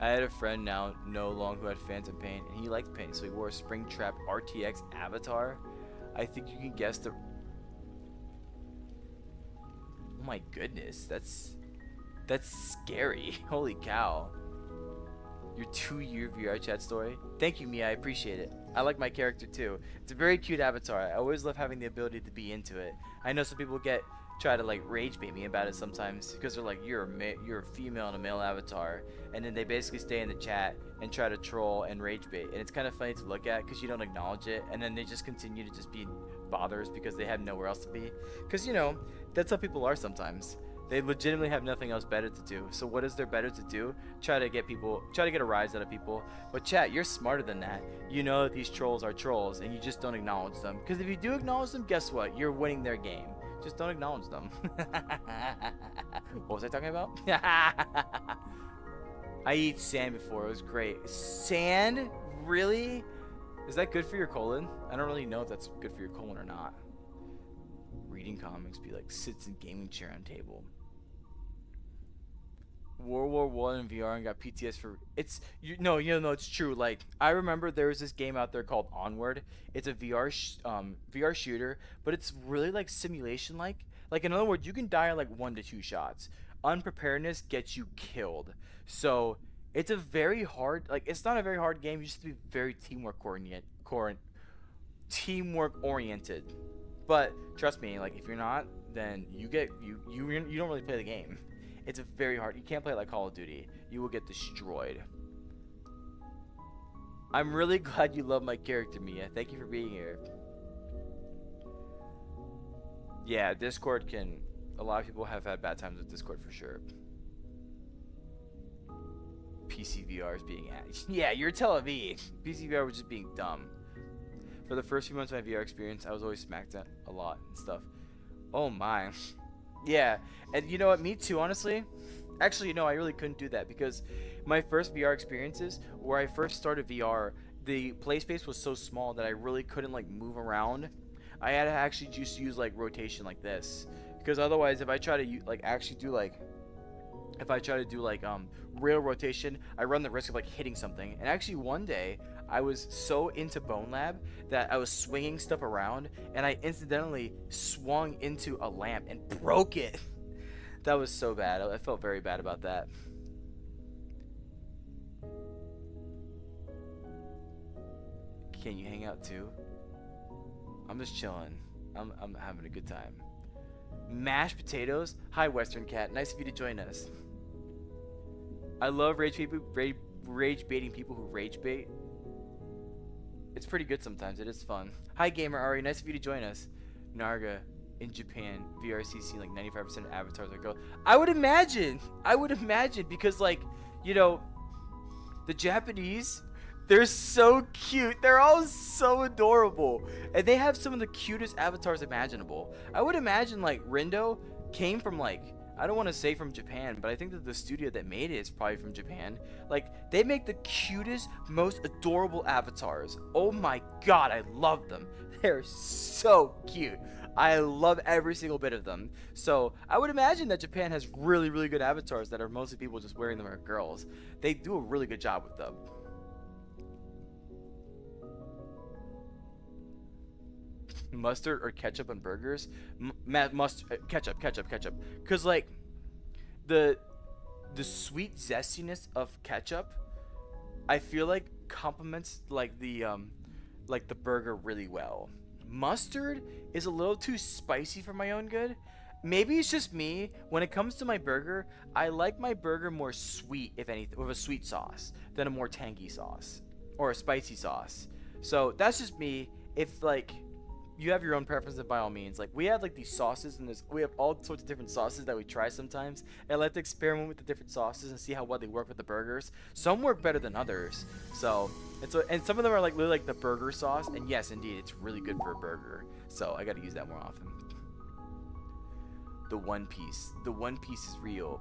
I had a friend now, no long, who had phantom pain, and he liked pain, so he wore a Springtrap RTX avatar. I think you can guess the... Oh my goodness, that's That's scary. Holy cow. Your 2-year VR chat story. Thank you, Mia. I appreciate it. I like my character too. It's a very cute avatar. I always love having the ability to be into it. I know some people try to like rage bait me about it sometimes because they're like, you're a female in a male avatar, and then they basically stay in the chat and try to troll and rage bait, and it's kind of funny to look at because you don't acknowledge it, and then they just continue to just be bothers because they have nowhere else to be. Because you know that's how people are sometimes. They legitimately have nothing else better to do. So what is there better to do? Try to get a rise out of people. But chat, you're smarter than that. You know that these trolls are trolls and you just don't acknowledge them. Because if you do acknowledge them, guess what? You're winning their game. Just don't acknowledge them. What was I talking about? I eat sand before. It was great. Sand? Really? Is that good for your colon? I don't really know if that's good for your colon or not. Reading comics be like sits in gaming chair on table. World War One in VR and got PTS for it's no it's true. Like I remember there was this game out there called Onward. It's a VR shooter, but it's really like simulation like. Like in other words, you can die in like 1 to 2 shots. Unpreparedness gets you killed. So it's a very hard it's not a very hard game. You just have to be very teamwork oriented. But trust me, like if you're not, then you don't really play the game. It's a very hard. You can't play it like Call of Duty. You will get destroyed. I'm really glad you love my character, Mia. Thank you for being here. Yeah, Discord can. A lot of people have had bad times with Discord for sure. PC VR is being yeah, you're telling me. PC VR was just being dumb. For the first few months of my VR experience, I was always smacked at a lot and stuff. Oh my. Yeah, and you know what? Me too, honestly. Actually, no, I really couldn't do that because my first VR experiences, where I first started VR, the play space was so small that I really couldn't like move around. I had to actually just use like rotation like this, because otherwise, if I try to do real rotation, I run the risk of like hitting something. And actually, one day I was so into Bone Lab that I was swinging stuff around, and I incidentally swung into a lamp and broke it. That was so bad. I felt very bad about that. Can you hang out too? I'm just chilling. I'm having a good time. Mashed potatoes? Hi, Western Cat. Nice of you to join us. I love rage baiting people who rage bait. It's pretty good sometimes. It is fun. Hi, Gamer Ari. Nice of you to join us. Narga, in Japan, VRCC, like 95% of avatars are girls. I would imagine because, like, you know, the Japanese, they're so cute. They're all so adorable. And they have some of the cutest avatars imaginable. I would imagine, like, Rindo came from, like, I don't want to say from Japan, but I think that the studio that made it is probably from Japan. Like, they make the cutest, most adorable avatars. Oh my god, I love them. They're so cute. I love every single bit of them. So, I would imagine that Japan has really, really good avatars that are mostly people just wearing them are girls. They do a really good job with them. Mustard or ketchup on burgers? Ketchup. Cause like the sweet zestiness of ketchup, I feel like complements like the burger really well. Mustard is a little too spicy for my own good. Maybe it's just me. When it comes to my burger, I like my burger more sweet, if anything, with a sweet sauce than a more tangy sauce or a spicy sauce. So that's just me. If like you have your own preferences, by all means. Like, we have like these sauces, and we have all sorts of different sauces that we try sometimes. And I like to experiment with the different sauces and see how well they work with the burgers. Some work better than others. And some of them are like literally like the burger sauce. And yes, indeed, it's really good for a burger. So I got to use that more often. The One Piece. The One Piece is real.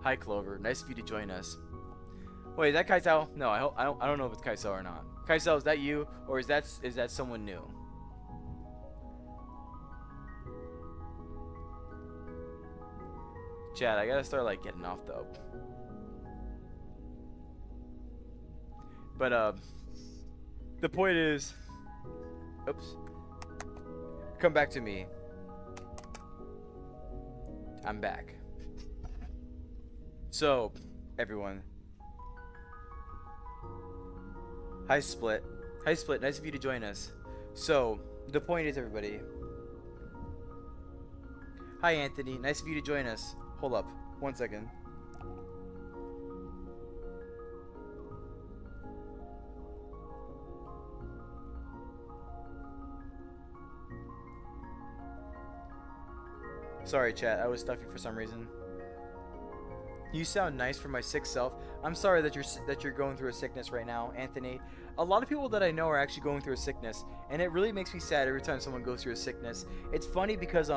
Hi, Clover. Nice of you to join us. Wait, is that Kaisao? No, I don't know if it's Kaisao or not. Kaisel, is that you, or is that someone new? Chad, I gotta start like getting off though. But the point is, oops, come back to me. I'm back. So, everyone. Hi, Split. Hi, Split. Nice of you to join us. So, the point is, everybody. Hi, Anthony. Nice of you to join us. Hold up. 1 second. Sorry, chat. I was stuffy for some reason. You sound nice for my sick self. I'm sorry that you're going through a sickness right now, Anthony. A lot of people that I know are actually going through a sickness, and it really makes me sad every time someone goes through a sickness. It's funny because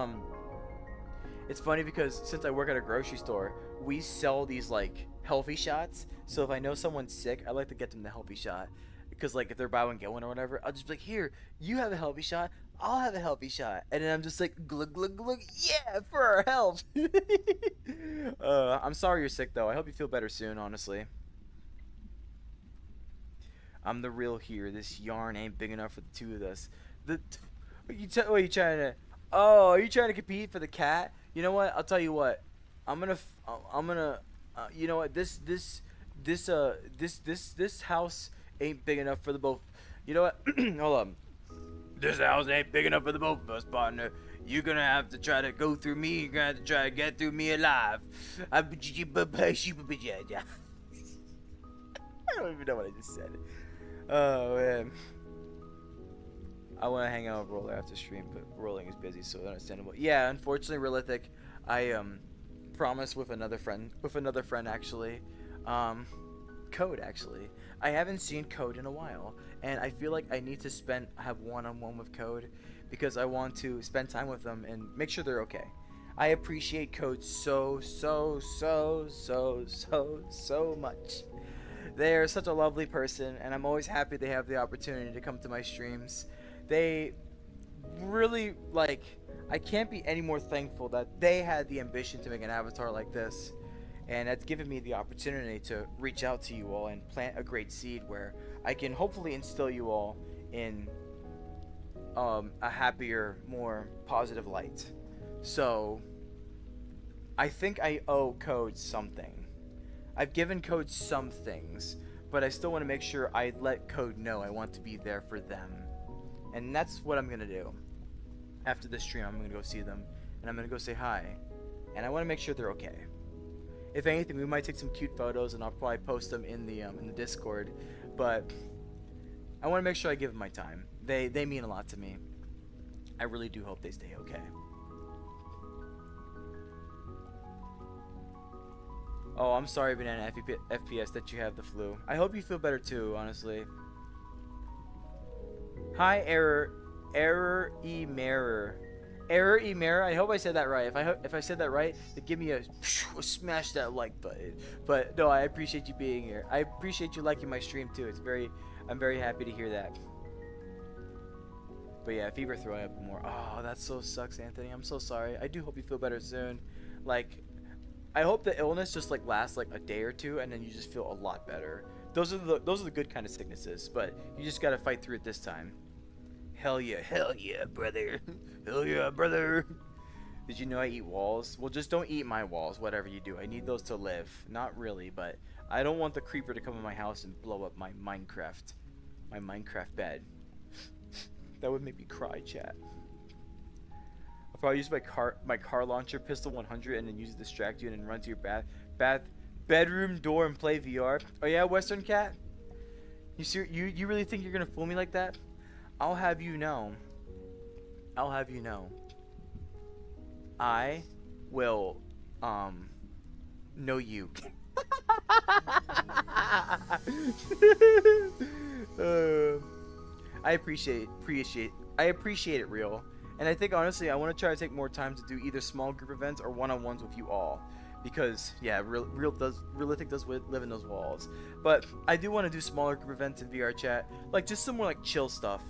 since I work at a grocery store, we sell these like healthy shots. So if I know someone's sick, I like to get them the healthy shot. Because like if they're buy one get one or whatever, I'll just be like, here, you have a healthy shot, I'll have a healthy shot, and then I'm just like glug glug glug, yeah, for our health. I'm sorry you're sick though. I hope you feel better soon. Honestly, I'm the real here. This yarn ain't big enough for the two of us. What are you trying to? Oh, are you trying to compete for the cat? You know what? I'll tell you what. You know what? This house ain't big enough for the both. You know what? Hold on. This house ain't big enough for the both of us, partner. You're gonna have to try to go through me. You're gonna have to try to get through me alive. I don't even know what I just said. Oh man. I want to hang out with Roller after stream, but Rolling is busy, so understandable. Yeah, unfortunately, Realithic, I promised with another friend actually, Code actually. I haven't seen Code in a while, and I feel like I need to have one-on-one with Code because I want to spend time with them and make sure they're okay. I appreciate Code so much. They are such a lovely person, and I'm always happy they have the opportunity to come to my streams. They really, like, I can't be any more thankful that they had the ambition to make an avatar like this. And that's given me the opportunity to reach out to you all and plant a great seed where I can hopefully instill you all in a happier, more positive light. So, I think I owe Code something. I've given Code some things, but I still want to make sure I let Code know I want to be there for them. And that's what I'm going to do. After this stream, I'm going to go see them, and I'm going to go say hi. And I want to make sure they're okay. If anything, we might take some cute photos, and I'll probably post them in the Discord. But I want to make sure I give them my time. They mean a lot to me. I really do hope they stay okay. Oh, I'm sorry, Banana FPS, that you have the flu. I hope you feel better too, honestly. Hi, Error Emer. I hope I said that right. If I said that right, then give me a smash that like button. But no, I appreciate you being here. I appreciate you liking my stream too. I'm very happy to hear that. But yeah, fever throwing up more. Oh, that so sucks, Anthony. I'm so sorry. I do hope you feel better soon. Like, I hope the illness just like lasts like a day or two, and then you just feel a lot better. Those are the good kind of sicknesses. But you just gotta fight through it this time. Hell yeah, brother. Hell yeah, brother. Did you know I eat walls? Well, just don't eat my walls, whatever you do. I need those to live. Not really, but I don't want the creeper to come in my house and blow up my Minecraft bed. That would make me cry, chat. I'll probably use my car launcher, pistol 100, and then use it to distract you, and then run to your bedroom door and play VR. Oh yeah, Western Cat? You really think you're gonna fool me like that? I'll have you know. I will know you. I appreciate it, real. And I think honestly I want to try to take more time to do either small group events or one-on-ones with you all, because yeah, Realithic does live in those walls. But I do want to do smaller group events in VR chat, like just some more like chill stuff,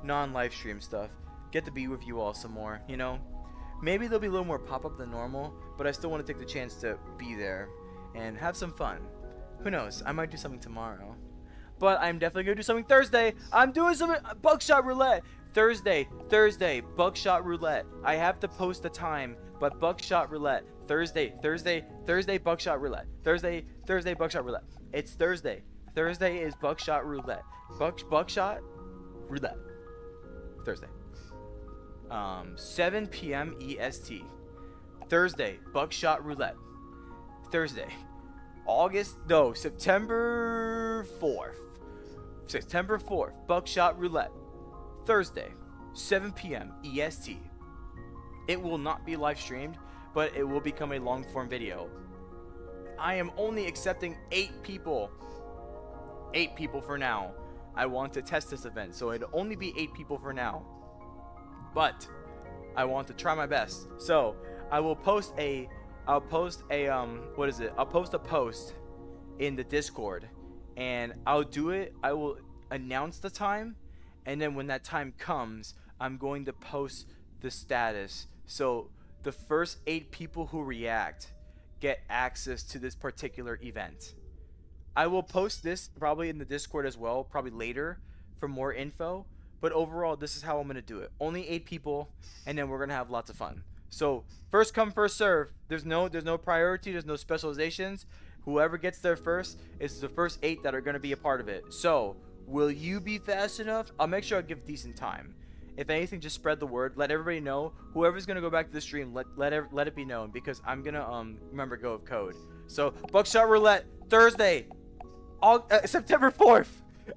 non-live stream stuff. Get to be with you all some more, you know. Maybe there'll be a little more pop-up than normal, but I still want to take the chance to be there and have some fun. Who knows? I might do something tomorrow, but I'm definitely gonna do something Thursday. I'm doing something Buckshot Roulette Thursday, buckshot roulette. I have to post the time, but buckshot roulette. Thursday, buckshot roulette. Thursday, buckshot roulette. It's Thursday. Thursday is buckshot roulette. Buckshot roulette. Thursday. 7 p.m. EST. Thursday, buckshot roulette. Thursday. September 4th. September 4th, buckshot roulette. Thursday, 7 p.m. EST. It will not be live streamed, but it will become a long form video. I am only accepting 8 people. 8 people for now. I want to test this event, so it'll only be 8 people for now. But I want to try my best. So I will post a I'll post a post in the Discord, and I'll do it. I will announce the time, and then when that time comes, I'm going to post the status. So the first 8 people who react get access to this particular event. I will post this probably in the Discord as well, probably later for more info. But overall, this is how I'm going to do it. Only 8 people, and then we're going to have lots of fun. So first come, first serve. There's no priority. There's no specializations. Whoever gets there first is the first 8 that are going to be a part of it. So will you be fast enough? I'll make sure I give decent time. If anything, just spread the word. Let everybody know. Whoever's going to go back to the stream, let it be known, because I'm going to remember go of code. So buckshot roulette Thursday, September 4th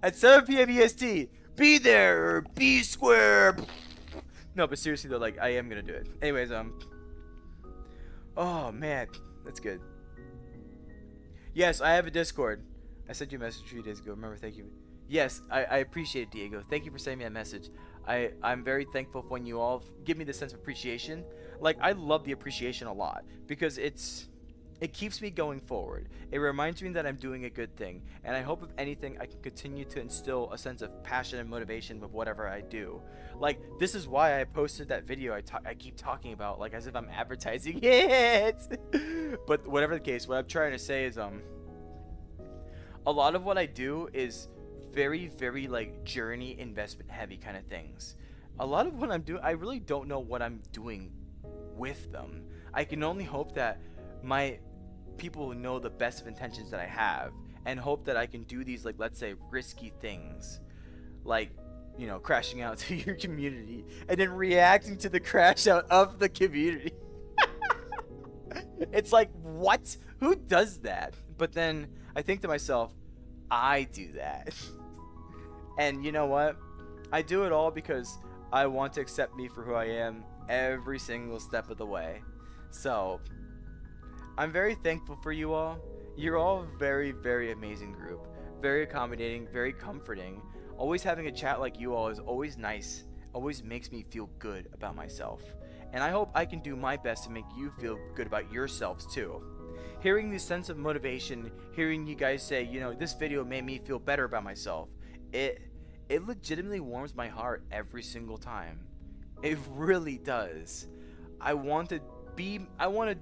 at 7 p.m. EST. Be there or be square. No, but seriously though, like, I am gonna do it. Anyways, oh man, that's good. Yes, I have a Discord. I sent you a message a few days ago. Remember, thank you. Yes, I appreciate it, Diego. Thank you for sending me that message. I'm very thankful when you all give me the sense of appreciation. Like, I love the appreciation a lot because it keeps me going forward. It reminds me that I'm doing a good thing, and I hope, if anything, I can continue to instill a sense of passion and motivation with whatever I do. Like, this is why I posted that video I keep talking about, like, as if I'm advertising it. But whatever the case, what I'm trying to say is, a lot of what I do is very, very, like, journey investment heavy kind of things. A lot of what I'm doing, I really don't know what I'm doing with them. I can only hope that my people know the best of intentions that I have, and hope that I can do these, like, let's say, risky things, like, you know, crashing out to your community and then reacting to the crash out of the community. It's like, what? Who does that? But then I think to myself, I do that. And you know what? I do it all because I want to accept me for who I am every single step of the way. So I'm very thankful for you all. You're all a very, very amazing group. Very accommodating, very comforting. Always having a chat like you all is always nice. Always makes me feel good about myself. And I hope I can do my best to make you feel good about yourselves too. Hearing this sense of motivation, hearing you guys say, you know, this video made me feel better about myself, it legitimately warms my heart every single time. It really does. I want to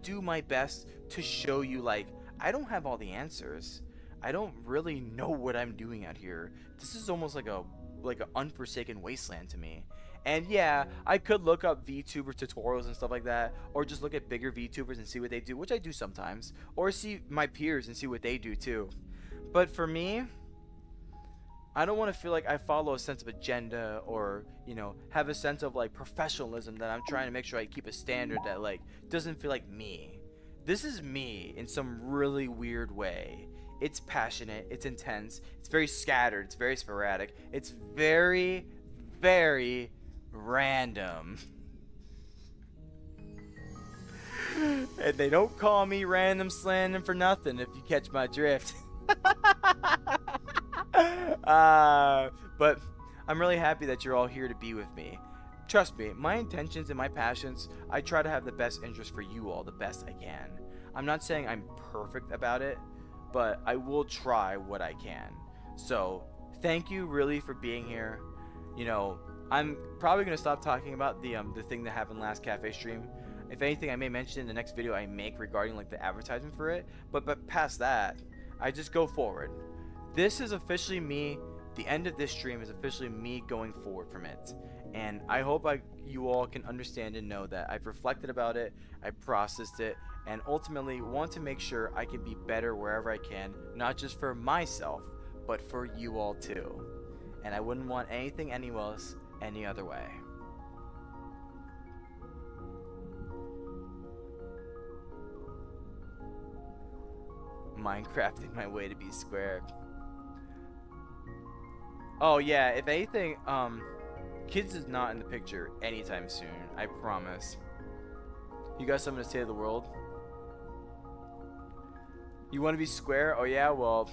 do my best to show you, like, I don't have all the answers. I don't really know what I'm doing out here. This is almost like an unforsaken wasteland to me. And yeah, I could look up VTuber tutorials and stuff like that, or just look at bigger VTubers and see what they do, which I do sometimes, or see my peers and see what they do too. But for me, I don't want to feel like I follow a sense of agenda, or, you know, have a sense of, like, professionalism that I'm trying to make sure I keep a standard that, like, doesn't feel like me. This is me in some really weird way. It's passionate, it's intense, it's very scattered, it's very sporadic, it's very, very random. And they don't call me Random Slandon for nothing, if you catch my drift. But I'm really happy that you're all here to be with me. Trust me, my intentions and my passions, I try to have the best interest for you all the best I can. I'm not saying I'm perfect about it, but I will try what I can. So thank you really for being here. You know, I'm probably going to stop talking about the thing that happened last cafe stream. If anything, I may mention in the next video I make regarding, like, the advertisement for it. But past that, I just go forward. This is officially me The end of this stream is officially me going forward from it. And I hope you all can understand and know that I've reflected about it, I processed it, and ultimately want to make sure I can be better wherever I can, not just for myself, but for you all too. And I wouldn't want anything else any other way. Minecrafting my way to be square. Oh yeah, if anything, Kids is not in the picture anytime soon, I promise. You got something to say to the world? You want to be square? Oh yeah, well,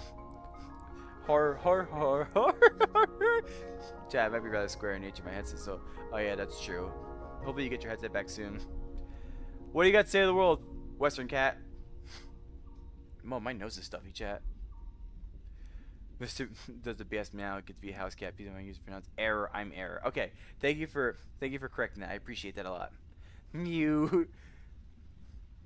Chad, I might be rather square in nature, my headset, so, oh yeah, that's true. Hopefully you get your headset back soon. What do you got to say to the world, Western Cat? My nose is stuffy, chat. Mr. does the BS meow get to be a house cat? Please don't use pronounce error. I'm error. Okay, thank you for correcting that. I appreciate that a lot. You.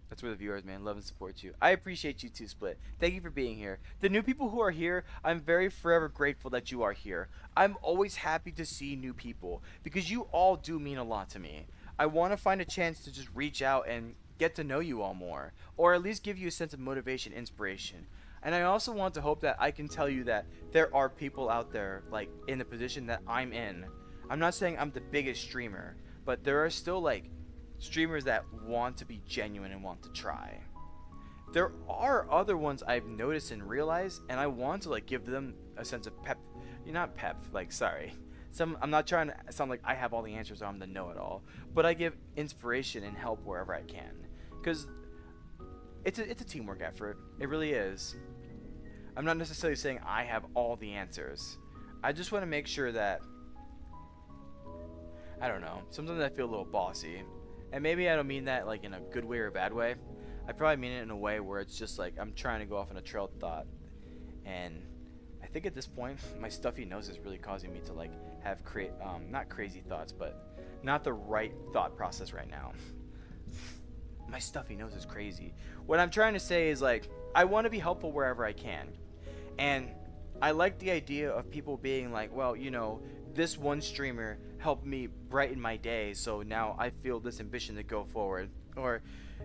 That's where the viewers, man, love and support you. I appreciate you too, Split. Thank you for being here. The new people who are here, I'm very forever grateful that you are here. I'm always happy to see new people because you all do mean a lot to me. I want to find a chance to just reach out and get to know you all more, or at least give you a sense of motivation, inspiration. And I also want to hope that I can tell you that there are people out there, like, in the position that I'm in. I'm not saying I'm the biggest streamer, but there are still, like, streamers that want to be genuine and want to try. There are other ones I've noticed and realized, and I want to, like, give them a sense of pep. You're not pep, like, sorry. I'm not trying to sound like I have all the answers or I'm the know-it-all, but I give inspiration and help wherever I can. Because it's a teamwork effort. It really is. I'm not necessarily saying I have all the answers. I just want to make sure that, I don't know, sometimes I feel a little bossy. And maybe I don't mean that like in a good way or a bad way. I probably mean it in a way where it's just like I'm trying to go off on a trail of thought. And I think at this point, my stuffy nose is really causing me to like have not crazy thoughts, but not the right thought process right now. My stuffy nose is crazy. What I'm trying to say is like, I want to be helpful wherever I can. And I like the idea of people being like, well, you know, this one streamer helped me brighten my day, so now I feel this ambition to go forward. Or,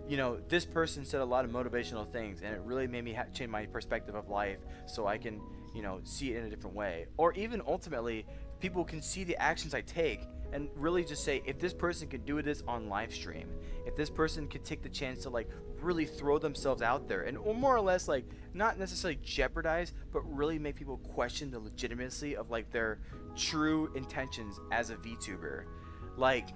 you know, this person said a lot of motivational things and it really made me change my perspective of life so I can, you know, see it in a different way. Or even ultimately, people can see the actions I take and really just say, if this person could do this on live stream, if this person could take the chance to like really throw themselves out there and or more or less like not necessarily jeopardize, but really make people question the legitimacy of like their true intentions as a VTuber. Like,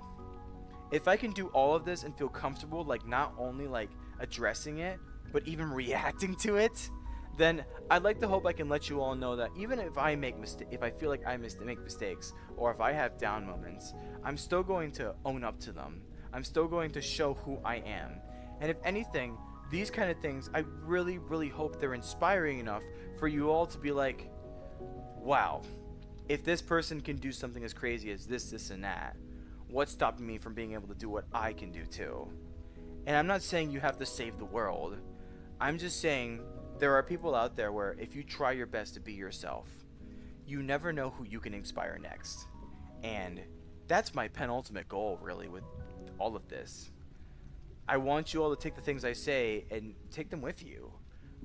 if I can do all of this and feel comfortable, like not only like addressing it, but even reacting to it, then I'd like to hope I can let you all know that even if I make if I feel like I make mistakes, or if I have down moments, I'm still going to own up to them. I'm still going to show who I am. And if anything, these kind of things, I really, really hope they're inspiring enough for you all to be like, wow, if this person can do something as crazy as this, and that, what's stopping me from being able to do what I can do too? And I'm not saying you have to save the world. I'm just saying there are people out there where if you try your best to be yourself, you never know who you can inspire next. And that's my penultimate goal, really, with all of this. I want you all to take the things I say and take them with you.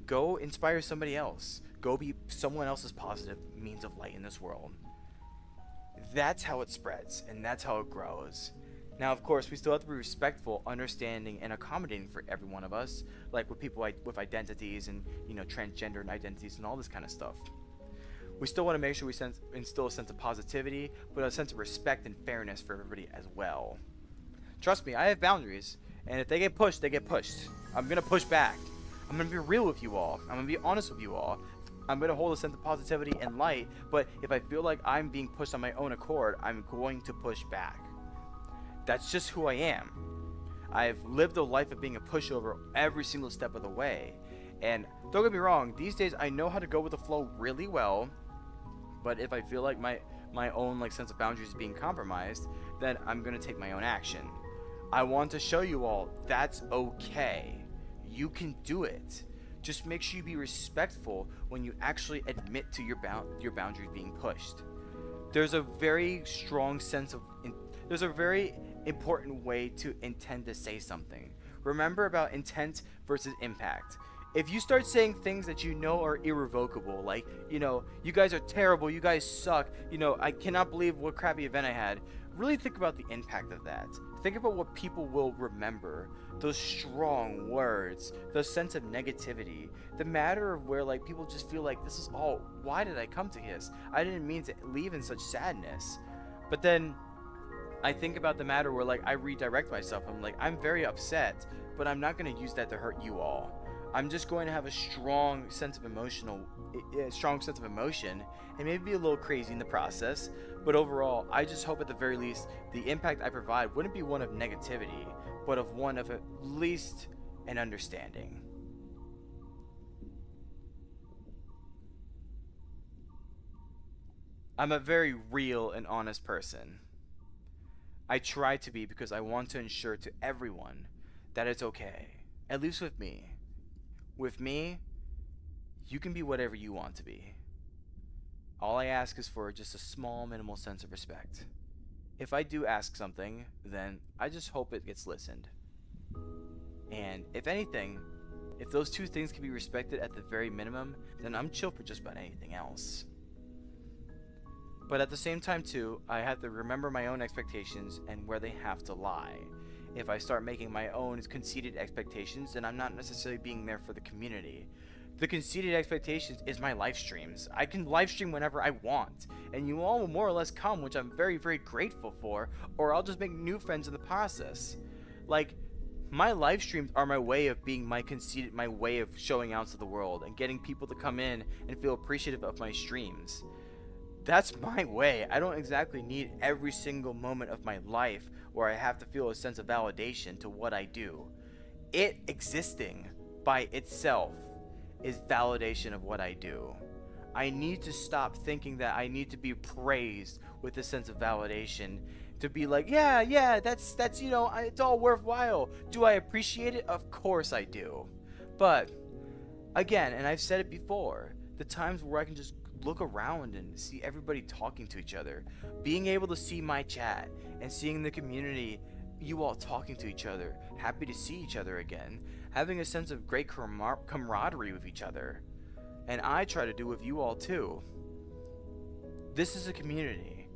Go inspire somebody else. Go be someone else's positive means of light in this world. That's how it spreads, and that's how it grows. Now, of course, we still have to be respectful, understanding, and accommodating for every one of us, like with people with identities and, you know, transgender identities and all this kind of stuff. We still want to make sure we instill a sense of positivity, but a sense of respect and fairness for everybody as well. Trust me, I have boundaries, and if they get pushed, they get pushed. I'm going to push back. I'm going to be real with you all. I'm going to be honest with you all. I'm going to hold a sense of positivity and light, but if I feel like I'm being pushed on my own accord, I'm going to push back. That's just who I am. I've lived a life of being a pushover every single step of the way. And don't get me wrong, these days I know how to go with the flow really well, but if I feel like my own like sense of boundaries is being compromised, then I'm going to take my own action. I want to show you all that's okay. You can do it. Just make sure you be respectful when you actually admit to your boundaries being pushed. There's a very strong sense of there's a very important way to intend to say something. Remember about intent versus impact. If you start saying things that you know are irrevocable, like, you guys are terrible, you guys suck, I cannot believe what crappy event I had, really think about the impact of that. Think about what people will remember. Those strong words, the sense of negativity, the matter of where like people just feel like, this is all, why did I come to this? I didn't mean to leave in such sadness. But then I think about the matter where like I redirect myself. I'm like, I'm very upset, but I'm not going to use that to hurt you all. I'm just going to have a strong sense of emotion, and maybe be a little crazy in the process. But overall, I just hope at the very least the impact I provide wouldn't be one of negativity, but of one of at least an understanding. I'm a very real and honest person. I try to be because I want to ensure to everyone that it's okay, at least with me. With me, you can be whatever you want to be. All I ask is for just a small, minimal sense of respect. If I do ask something, then I just hope it gets listened. And if anything, if those two things can be respected at the very minimum, then I'm chill for just about anything else. But at the same time too, I have to remember my own expectations and where they have to lie. If I start making my own conceited expectations, then I'm not necessarily being there for the community. The conceited expectations is my live streams. I can live stream whenever I want, and you all will more or less come, which I'm very, very grateful for, or I'll just make new friends in the process. Like, my live streams are my way of being my way of showing out to the world and getting people to come in and feel appreciative of my streams. That's my way. I don't exactly need every single moment of my life where I have to feel a sense of validation to what I do. It existing by itself is validation of what I do. I need to stop thinking that I need to be praised with a sense of validation to be like, yeah, that's it's all worthwhile. Do I appreciate it? Of course I do. But again, and I've said it before, the times where I can just look around and see everybody talking to each other, being able to see my chat and seeing the community, you all talking to each other, happy to see each other again, having a sense of great camaraderie with each other. And I try to do with you all too. This is a community.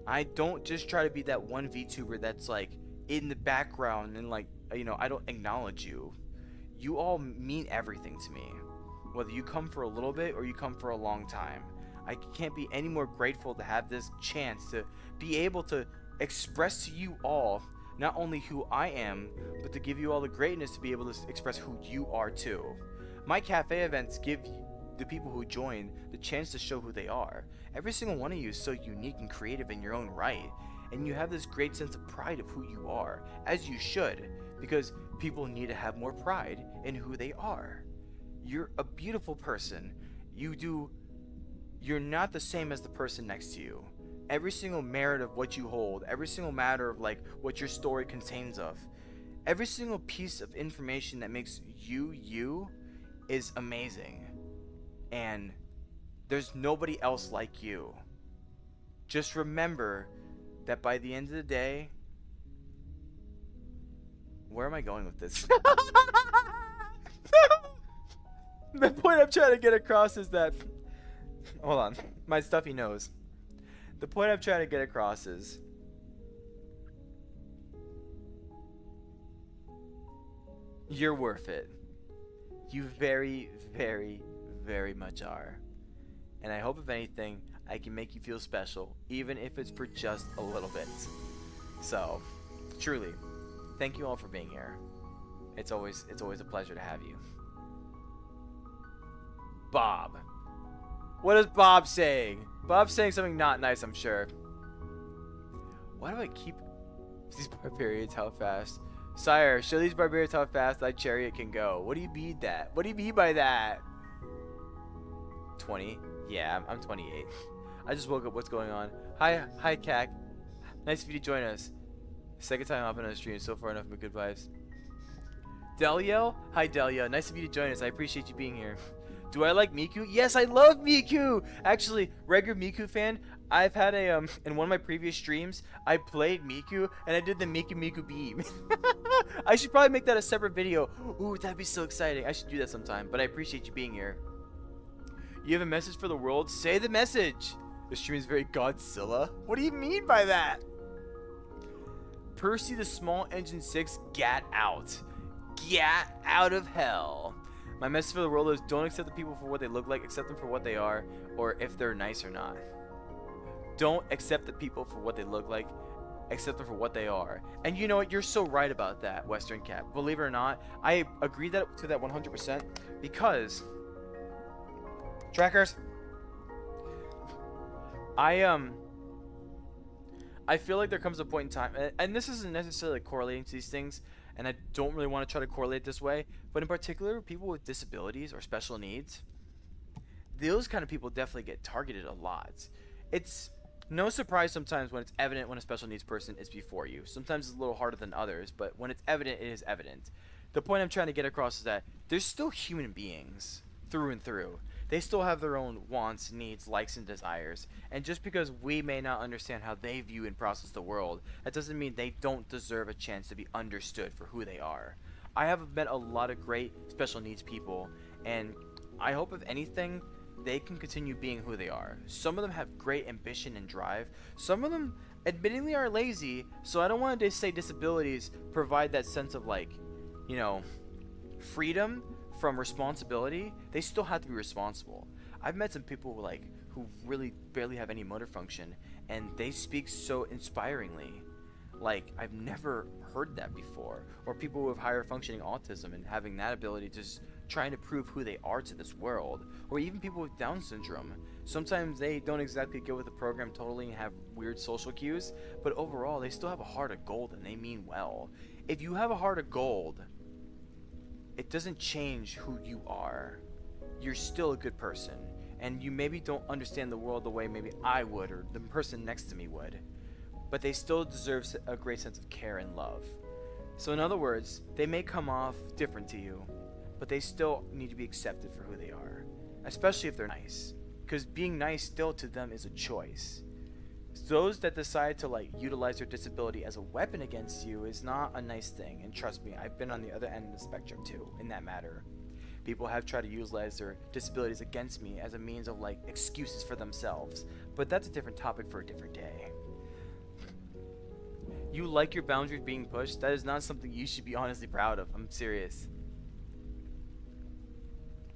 I don't just try to be that one VTuber that's like in the background and like, I don't acknowledge you. You all mean everything to me. Whether you come for a little bit or you come for a long time. I can't be any more grateful to have this chance to be able to express to you all not only who I am, but to give you all the greatness to be able to express who you are too. My cafe events give the people who join the chance to show who they are. Every single one of you is so unique and creative in your own right, and you have this great sense of pride of who you are, as you should, because people need to have more pride in who they are. You're a beautiful person. You're not the same as the person next to you. Every single merit of what you hold, every single matter of like what your story contains of, every single piece of information that makes you is amazing. And there's nobody else like you. Just remember that by the end of the day, where am I going with this? The point I'm trying to get across is that, hold on, my stuffy nose. The point I'm trying to get across is, you're worth it. You very, very, very much are. And I hope if anything, I can make you feel special, even if it's for just a little bit. So, truly, thank you all for being here. It's always a pleasure to have you. Bob. What is Bob saying? Bob's saying something not nice, I'm sure. Why do I keep these barbarians how fast? Sire, show these barbarians how fast thy chariot can go. What do you mean that? What do you mean by that? 20? Yeah, I'm 28. I just woke up. What's going on? Hi, Cac. Nice of you to join us. Second time hopping on the stream. So far enough, but good vibes. Delio? Hi, Delio. Nice of you to join us. I appreciate you being here. Do I like Miku? Yes, I love Miku! Actually, regular Miku fan, I've had a, in one of my previous streams, I played Miku, and I did the Miku beam. I should probably make that a separate video. Ooh, that'd be so exciting. I should do that sometime, but I appreciate you being here. You have a message for the world? Say the message! The stream is very Godzilla? What do you mean by that? Percy the Small Engine 6, gat out. Gat out of hell. My message for the world is don't accept the people for what they look like, accept them for what they are, or if they're nice or not. Don't accept the people for what they look like, accept them for what they are. And you know what? You're so right about that, Western Cat. Believe it or not, I agree to that 100% because trackers. I feel like there comes a point in time, and this isn't necessarily correlating to these things, and I don't really want to try to correlate this way, but in particular, people with disabilities or special needs, those kind of people definitely get targeted a lot. It's no surprise sometimes when it's evident when a special needs person is before you. Sometimes it's a little harder than others, but when it's evident, it is evident. The point I'm trying to get across is that there's still human beings through and through. They still have their own wants, needs, likes, and desires. And just because we may not understand how they view and process the world, that doesn't mean they don't deserve a chance to be understood for who they are. I have met a lot of great special needs people, and I hope if anything, they can continue being who they are. Some of them have great ambition and drive. Some of them admittingly are lazy, so I don't want to say disabilities provide that sense of, like, you know, freedom from responsibility. They still have to be responsible. I've met some people who really barely have any motor function, and they speak so inspiringly. Like, I've never heard that before. Or people with higher functioning autism and having that ability to just trying to prove who they are to this world. Or even people with Down syndrome. Sometimes they don't exactly go with the program totally and have weird social cues, but overall they still have a heart of gold and they mean well. If you have a heart of gold, it doesn't change who you are. You're still a good person, and you maybe don't understand the world the way maybe I would or the person next to me would, but they still deserve a great sense of care and love. So in other words, they may come off different to you, but they still need to be accepted for who they are, especially if they're nice, because being nice still to them is a choice. Those that decide to utilize their disability as a weapon against you is not a nice thing, and trust me, I've been on the other end of the spectrum too in that matter. People have tried to utilize their disabilities against me as a means of excuses for themselves, but that's a different topic for a different day. You like your boundaries being pushed? That is not something you should be honestly proud of. I'm serious.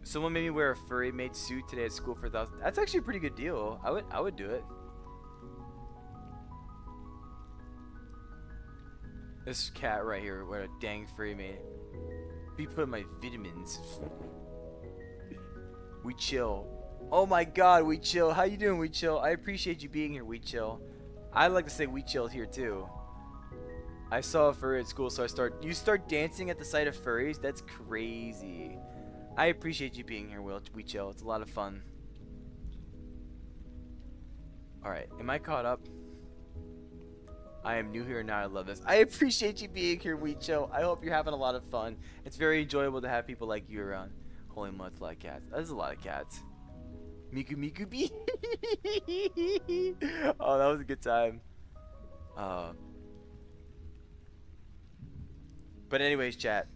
Someone made me wear a furry made suit today at school for $1,000. That's actually a pretty good deal. I would do it. This cat right here, what a dang furry made. Be putting my vitamins. We chill. Oh my god, we chill. How you doing, we chill? I appreciate you being here, we chill. I like to say we chill here too. I saw a furry at school, so you start dancing at the sight of furries? That's crazy. I appreciate you being here, we chill. It's a lot of fun. Alright, am I caught up? I am new here now. I love this. I appreciate you being here, we chill. I hope you're having a lot of fun. It's very enjoyable to have people like you around. Holy mud, a lot of cats. There's a lot of cats. Miku bee. Oh, that was a good time. But anyways, chat.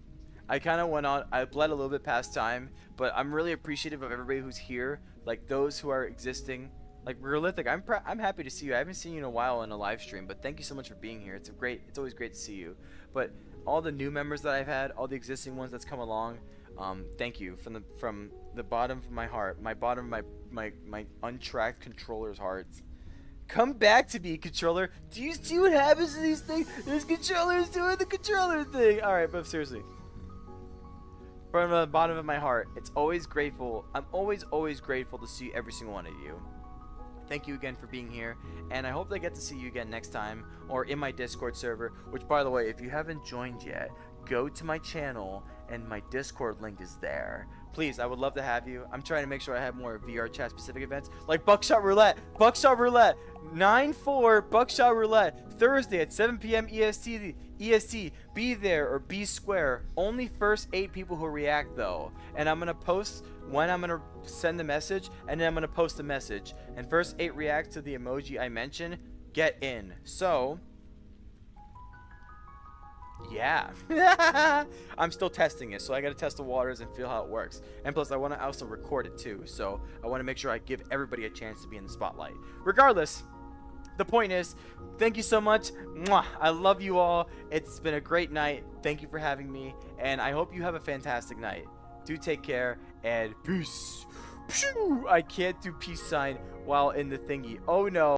I kind of went on. I bled a little bit past time, but I'm really appreciative of everybody who's here. Like those who are existing. Like Realithic, I'm happy to see you. I haven't seen you in a while in a live stream, but thank you so much for being here. It's always great to see you. But all the new members that I've had, all the existing ones that's come along, thank you from the bottom of my heart, my untracked controller's heart. Come back to me, controller. Do you see what happens to these things? This controller's doing the controller thing. All right, but seriously, from the bottom of my heart, it's always grateful. I'm always grateful to see every single one of you. Thank you again for being here, and I hope I get to see you again next time, or in my Discord server, which, by the way, if you haven't joined yet, go to my channel and my Discord link is there. Please, I would love to have you. I'm trying to make sure I have more VR chat specific events like Buckshot Roulette. Buckshot Roulette 9/4 Buckshot Roulette Thursday at 7 p.m. EST. Be there or be square. Only first 8 people who react though. And I'm gonna post when I'm gonna send the message, and then I'm gonna post the message. And first 8 react to the emoji I mentioned get in. So yeah. I'm still testing it, so I gotta test the waters and feel how it works. And plus I want to also record it too, so I want to make sure I give everybody a chance to be in the spotlight. Regardless, the point is, thank you so much. Mwah! I love you all. It's been a great night. Thank you for having me, and I hope you have a fantastic night. Do take care, and peace. Phew! I can't do peace sign while in the thingy. Oh no.